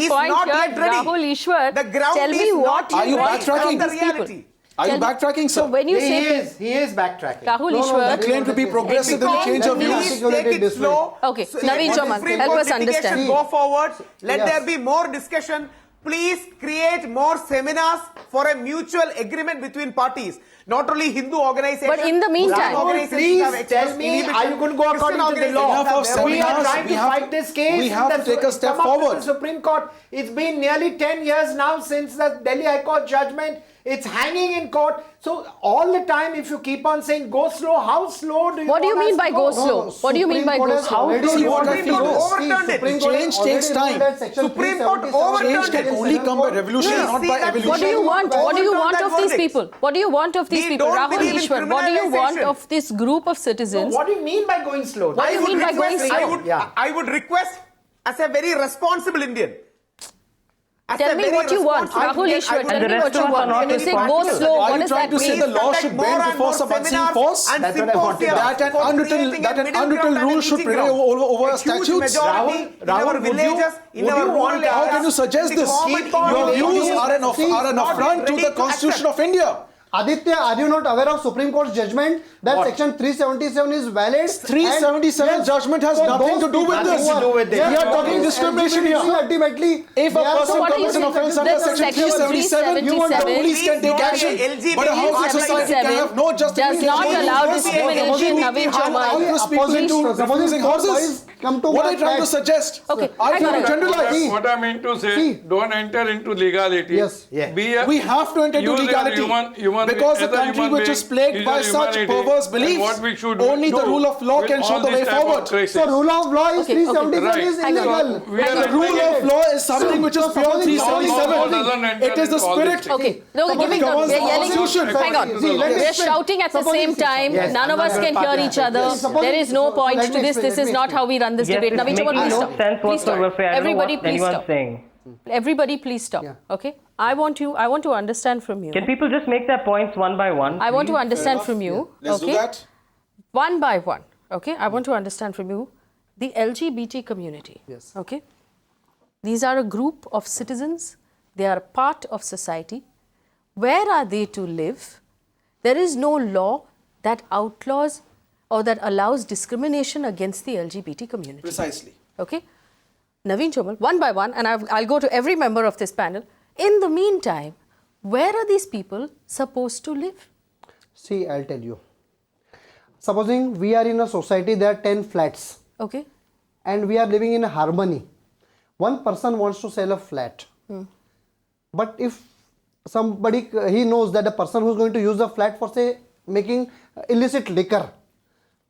S1: point here, Rahul Ishwar? Tell me what
S9: are you backtracking? Are you backtracking, sir?
S1: So when you say...
S8: He is backtracking.
S1: Rahul Ishwar...
S9: You claim to be progressive in the change of views.
S10: Take it slow.
S1: Okay, Naveen Chaman, help us understand.
S10: Go forward. Let there be more discussion. Please create more seminars for a mutual agreement between parties. Not only Hindu organizations.
S1: But in the meantime,
S8: please tell me, are you going to go according to the law? We are trying to fight this case.
S9: We have to take a step forward.
S8: The Supreme Court. It's been nearly 10 years now since the Delhi High Court judgment It's hanging in court. So all the time, if you keep on saying go slow, how slow do you
S1: What do you
S8: want
S1: mean
S8: us
S1: by
S8: to
S1: go slow? What do you mean by go slow?
S9: See what I feel is,
S10: overturned it.
S9: change takes time.
S10: Supreme Court overturned
S9: Change can
S10: it.
S9: only come by revolution and not by evolution.
S1: What do you want? What do you want of these people? What do you want of these
S10: We
S1: people?
S10: don't
S1: Rahul
S10: believe in
S1: Ishwar, what do you want
S10: criminalization.
S1: of this group of citizens?
S8: What do you mean by going slow?
S1: What do you mean by going slow?
S10: I would request, as a very responsible Indian, as
S1: Tell
S10: a
S1: me
S10: very
S1: what you want,
S10: responsible
S1: Rahul
S10: Indian,
S1: Ishwar.
S10: I would
S1: Tell me what
S10: request
S1: you
S10: you
S1: want. When you say go slow,
S9: Are
S1: what
S9: you
S1: does
S9: trying
S1: that
S9: to say
S1: mean?
S9: the law should
S10: Conduct
S9: bend
S10: more
S9: before
S10: and more
S9: subversive force?
S10: seminars and
S8: That's what I wanted to
S10: symposia
S8: ask.
S9: That an
S10: for
S9: unwritten,
S10: creating
S9: that
S10: a
S9: an
S10: middle
S9: unwritten
S10: ground and
S9: rule
S10: a
S9: should
S10: meeting
S9: prevail
S10: ground.
S9: over
S10: A huge
S9: statutes?
S10: majority in our
S8: Rahul, would you-
S10: villages, in
S8: would
S10: our
S8: you
S10: rural
S8: want
S10: areas,
S9: How can you suggest
S10: in the
S9: this?
S10: common
S9: Your
S10: area,
S9: views are an
S10: not
S9: affront to
S10: ready
S9: the
S10: to
S9: Constitution
S10: accept.
S9: of India.
S7: Aditya, are you not aware of Supreme Court's judgment that
S8: What?
S7: Section 377 is valid?
S9: 377
S7: And-
S9: judgment has
S7: so
S9: nothing
S7: those
S9: to do with
S7: people
S9: this.
S7: who are-
S8: Do with it.
S7: they
S9: We are talking
S7: talking
S9: discrimination here.
S7: Ultimately,
S9: If a
S7: they are-
S9: person
S1: So what are you
S9: commits an
S1: saying?
S9: offence under
S1: There's a
S9: Section
S1: section
S9: 377, the
S1: 377.
S9: police can take action. But a housing society can have no
S1: does
S9: justification.
S1: not allow
S9: for
S1: discrimination, Naveen
S9: how
S1: Chauhan.
S9: those people into refusing houses.
S7: come to
S9: What
S7: my
S9: are you trying to
S7: flat.
S9: suggest?
S1: Okay,
S9: Are you
S1: hang on.
S9: trying to generalize?
S11: What I mean to say,
S7: See.
S11: don't enter into legality.
S7: Yes.
S8: Yeah.
S11: Be a,
S9: We have to enter into
S11: use your
S9: legality
S11: human
S9: because a
S11: as a
S9: country
S11: human
S9: which
S11: being,
S9: is plagued
S11: use
S9: by
S11: your
S9: such
S11: humanity,
S9: perverse
S11: and
S9: beliefs,
S11: what we should
S9: only the
S11: do
S9: rule of law
S11: with
S9: can show
S11: all
S9: the way
S11: these type of
S9: forward.
S11: crises.
S7: So rule of law is
S1: Okay,
S7: 377
S11: okay.
S7: is
S11: Right.
S7: illegal.
S11: We are
S9: The rule of law is something which is
S7: So
S9: beyond
S7: supposing-
S11: Law doesn't
S9: 377.
S11: enter
S9: It is the
S11: into all
S9: spirit.
S11: these
S1: Okay, no,
S9: Somebody
S1: giving them,
S9: governs
S1: we're
S9: the
S1: yelling.
S9: Constitution.
S1: Hang on,
S7: See, let me
S1: we're
S7: explain.
S1: shouting at the
S7: Supposing-
S1: same time.
S8: Yes,
S1: None of
S8: I'm
S1: us
S8: not
S1: can
S8: gonna
S1: hear
S8: party
S1: each
S8: like
S1: other.
S8: this.
S7: Supposing-
S1: There is no point
S7: let
S1: to
S7: me
S1: this.
S7: explain,
S1: This
S7: let
S1: is
S7: me
S1: not how we run this
S12: Yes,
S1: debate.
S12: it's
S1: Naveen Chauhan,
S12: making
S1: please
S12: no
S1: stop.
S12: sense
S1: Please stop.
S12: whatsoever. I don't know
S1: Everybody,
S12: what
S1: please
S12: anyone's
S1: stop.
S12: saying.
S1: Everybody, please stop. Okay, I want to understand from you.
S12: Can people just make their points one by one?
S1: I want to
S12: please?
S1: understand from you.
S9: Let's do
S1: Okay,
S9: that.
S1: one by one. Okay, I want to understand from you the LGBT community.
S7: Yes.
S1: Okay, these are a group of citizens. They are part of society. Where are they to live? There is no law that outlaws or that allows discrimination against the LGBT community.
S9: Precisely.
S1: Okay, Naveen Chauhan, one by one, and I'll go to every member of this panel. In the meantime, where are these people supposed to live?
S7: See, I'll tell you. Supposing we are in a society, there are 10 flats.
S1: Okay.
S7: And we are living in harmony. One person wants to sell a flat. But if somebody, he knows that the person who is going to use the flat for, say, making illicit liquor,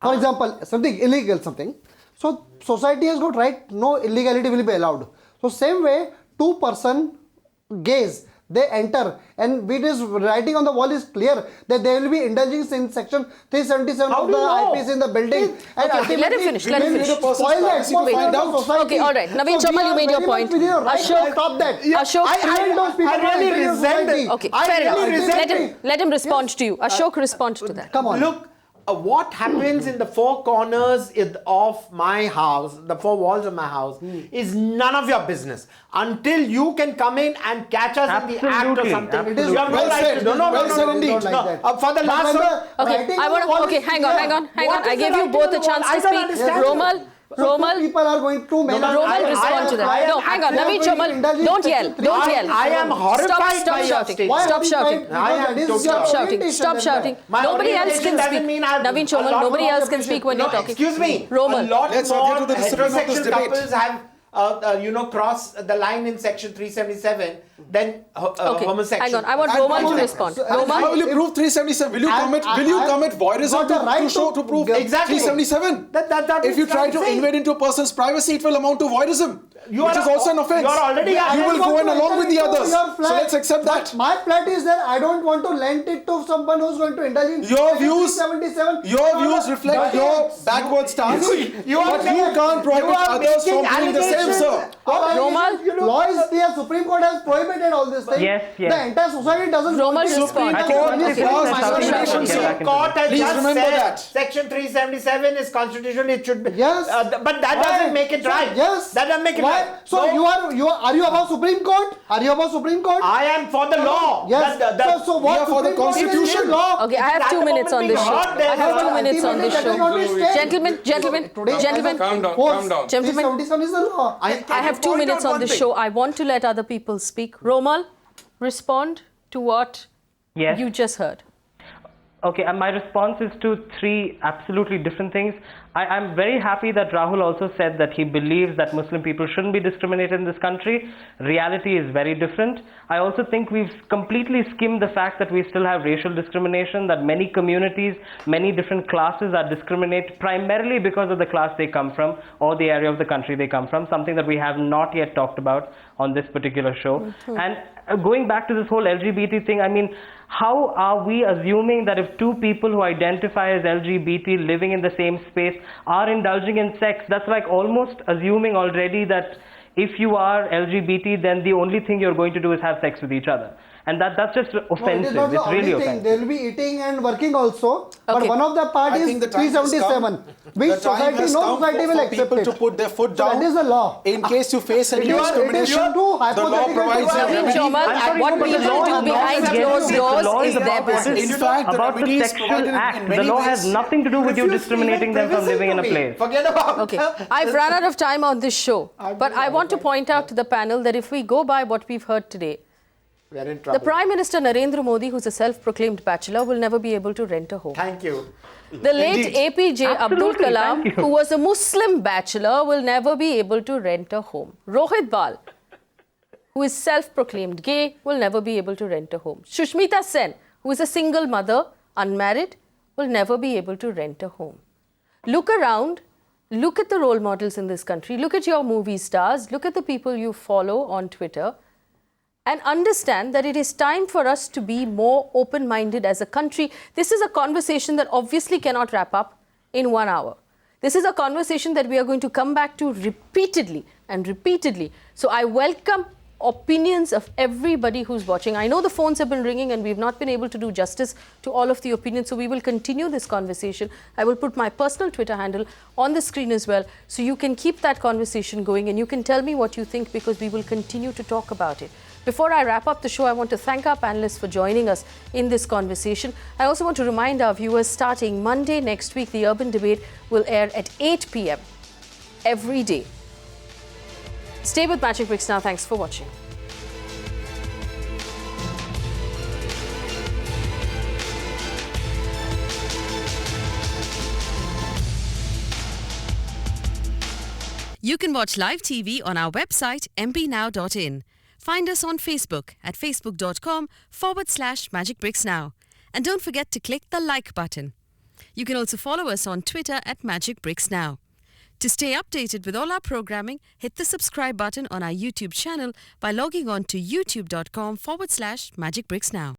S7: for example, something illegal, something. So society has got right, no illegality will be allowed. So same way, two-person gays, they enter, and it is writing on the wall is clear that they will be indulging in section 377
S8: How
S7: of
S8: do
S7: the
S8: you know?
S7: IPC in the building. And
S1: Okay, let him finish. Let him finish.
S7: Spoil the atmosphere of the society.
S1: Okay, all right. Naveen
S7: So we
S1: Chauhan, you
S7: are
S1: made your
S7: very much
S1: point.
S7: within your right to
S1: Ashok,
S7: stop that.
S1: Ashok,
S7: Prevent those people
S8: I
S7: from
S8: really
S7: entering your
S8: resent
S7: society.
S8: it.
S1: Okay,
S8: I
S1: fair enough.
S8: really resent
S1: Let him respond to you. Ashok, respond to that.
S7: Come on.
S8: Look, what happens in the four corners of my house, the four walls of my house, is none of your business. Until you can come in and catch us in the act or
S12: Absolutely,
S8: something.
S7: It is
S8: You have no
S7: well
S8: right
S7: said.
S8: to. No,
S7: Well said indeed.
S8: no.
S7: Don't like that.
S8: For the
S7: But
S8: last
S7: when
S8: one.
S7: the
S1: Okay,
S7: writing
S1: I
S7: on
S1: want
S7: the wall
S1: to. Okay,
S7: is
S1: hang on.
S8: What
S1: I
S8: is
S1: gave
S8: the
S1: you
S8: writing
S1: both
S8: on
S1: a
S8: the
S1: chance
S8: wall?
S1: to
S8: I don't
S1: speak.
S8: understand.
S1: Romal,
S7: So
S1: Romal,
S7: two people are going to
S8: No,
S1: Romal, respond to that. No, hang on. Naveen Chauhan, don't yell. Don't yell.
S8: I am horrified
S1: Stop
S8: by your
S1: shouting.
S8: statement.
S1: Stop shouting.
S8: I am totally
S1: Stop shouting.
S7: orientation
S1: Stop
S7: then
S1: shouting.
S8: My
S1: Nobody else
S8: orientation
S1: can
S8: doesn't
S1: speak.
S8: mean I have
S1: Naveen
S8: a
S1: Chauhan,
S8: lot
S1: nobody
S8: more
S1: else can
S8: appreciation.
S1: speak when
S8: No,
S1: you're talking.
S8: Excuse me.
S1: Romal.
S8: A lot
S9: Let's
S8: more
S9: adhere to the discipline of this
S8: heterosexual
S9: debate.
S8: couples have cross the line in section 377 than homosexual.
S1: Hang on. I want Romal to respond.
S9: How will
S1: Romal,
S9: you prove 377? Will you commit voyeurism to prove
S8: Exactly.
S9: 377?
S8: That
S9: If you
S8: is
S9: try
S8: what
S9: to
S8: I'm saying.
S9: invade into a person's privacy, it will amount to voyeurism, which is also an offense.
S8: You are already.
S9: You will go in along with the others.
S7: Your
S9: So let's accept that.
S7: My flat is there. I don't want to lend it to someone who's going to indulge in
S9: Your views,
S7: 377.
S9: your views reflect your backward stance, but you can't prohibit others from doing the same, sir.
S1: Romal,
S7: Law is clear. Supreme Court has prohibited all this thing.
S12: Yes, yes.
S7: The entire society doesn't.
S1: Romal,
S7: want this.
S1: respond.
S12: I think
S9: Court
S12: okay,
S9: laws
S12: let's start
S9: discrimination,
S12: with
S9: sir.
S12: that.
S8: Court has
S9: Please
S8: just
S9: remember
S8: said
S9: that.
S8: section 377 is constitutional. It should be.
S7: Yes.
S8: But that doesn't make it right.
S7: Yes.
S8: That doesn't make it
S7: Why?
S8: right.
S7: So
S8: No.
S7: are you above Supreme Court? Are you above Supreme Court?
S8: I am for the law.
S7: Yes. So what?
S9: We are for the
S7: Supreme Court is
S9: Constitution.
S7: still law.
S1: Okay, I have 2 minutes on this show. I have 2 minutes on this show. Gentlemen,
S11: Calm down, calm down.
S1: Gentlemen,
S7: 377 is the law.
S1: I have 2 minutes on this show. I want to let other people speak. Romal, respond to what
S12: Yes.
S1: you just heard.
S12: Okay, and my response is to three absolutely different things. I'm very happy that Rahul also said that he believes that Muslim people shouldn't be discriminated in this country. Reality is very different. I also think we've completely skimmed the fact that we still have racial discrimination, that many communities, many different classes are discriminated primarily because of the class they come from or the area of the country they come from, something that we have not yet talked about on this particular show. And going back to this whole LGBT thing, I mean, how are we assuming that if two people who identify as LGBT living in the same space are indulging in sex, that's like almost assuming already that if you are LGBT, then the only thing you're going to do is have sex with each other. And that's just offensive.
S7: No, it is not
S12: it's
S7: the
S12: really
S7: only thing.
S12: offensive.
S7: They will be eating and working also. But
S1: Okay.
S7: one of the part
S9: I
S7: is
S9: think the time has
S7: 377.
S9: come.
S7: Which
S9: The time
S7: society,
S9: has
S7: no
S9: come
S7: society will
S9: for
S7: accept
S9: people
S7: it.
S9: to put their foot
S7: So
S9: down.
S7: that is the law.
S9: In case you face any
S7: It is
S9: discrimination,
S7: too
S9: the law
S7: hypothetical
S9: provides
S7: to
S9: a
S7: argue.
S9: remedy.
S1: Jomal,
S12: I'm sorry,
S1: what
S12: no, but the
S1: people
S12: law
S1: do
S12: is not
S1: behind
S12: against
S1: closed
S12: it.
S1: doors
S12: The law
S1: is
S12: is
S1: their
S12: about
S1: business.
S12: this.
S9: In fact, the
S12: About the
S9: remedy is
S12: sexual
S9: provided
S12: act.
S9: in
S12: The
S9: many
S12: law
S9: ways.
S12: has nothing to do with you
S8: Refuse to
S12: discriminating
S8: even
S12: them from
S8: visit
S12: living in
S8: to
S12: a
S8: me.
S12: place.
S8: Forget about
S1: Okay,
S8: that.
S1: I've run out of time on this show, but I want to point out to the panel that if we go by what we've heard today,
S8: We're in
S1: the
S8: trouble.
S1: Prime Minister Narendra Modi, who's a self-proclaimed bachelor, will never be able to rent a home.
S8: Thank you.
S1: The late
S9: Indeed.
S1: APJ Abdul
S12: Absolutely,
S1: Kalam,
S12: thank you.
S1: who was a Muslim bachelor, will never be able to rent a home. Rohit Bal, who is self-proclaimed gay, will never be able to rent a home. Shushmita Sen, who is a single mother, unmarried, will never be able to rent a home. Look around, look at the role models in this country, look at your movie stars, look at the people you follow on Twitter, and understand that it is time for us to be more open-minded as a country. This is a conversation that obviously cannot wrap up in 1 hour. This is a conversation that we are going to come back to repeatedly and repeatedly. So I welcome opinions of everybody who's watching. I know the phones have been ringing and we've not been able to do justice to all of the opinions, so we will continue this conversation. I will put my personal Twitter handle on the screen as well, so you can keep that conversation going and you can tell me what you think, because we will continue to talk about it. Before I wrap up the show, I want to thank our panelists for joining us in this conversation. I also want to remind our viewers, starting Monday next week, the Urban Debate will air at 8 p.m. every day. Stay with Magic Bricks now. Thanks for watching.
S17: You can watch live TV on our website mpnow.in. Find us on Facebook at facebook.com/magicbricksnow. And don't forget to click the like button. You can also follow us on Twitter at Magic Bricks Now. To stay updated with all our programming, hit the subscribe button on our YouTube channel by logging on to youtube.com/magicbricksnow.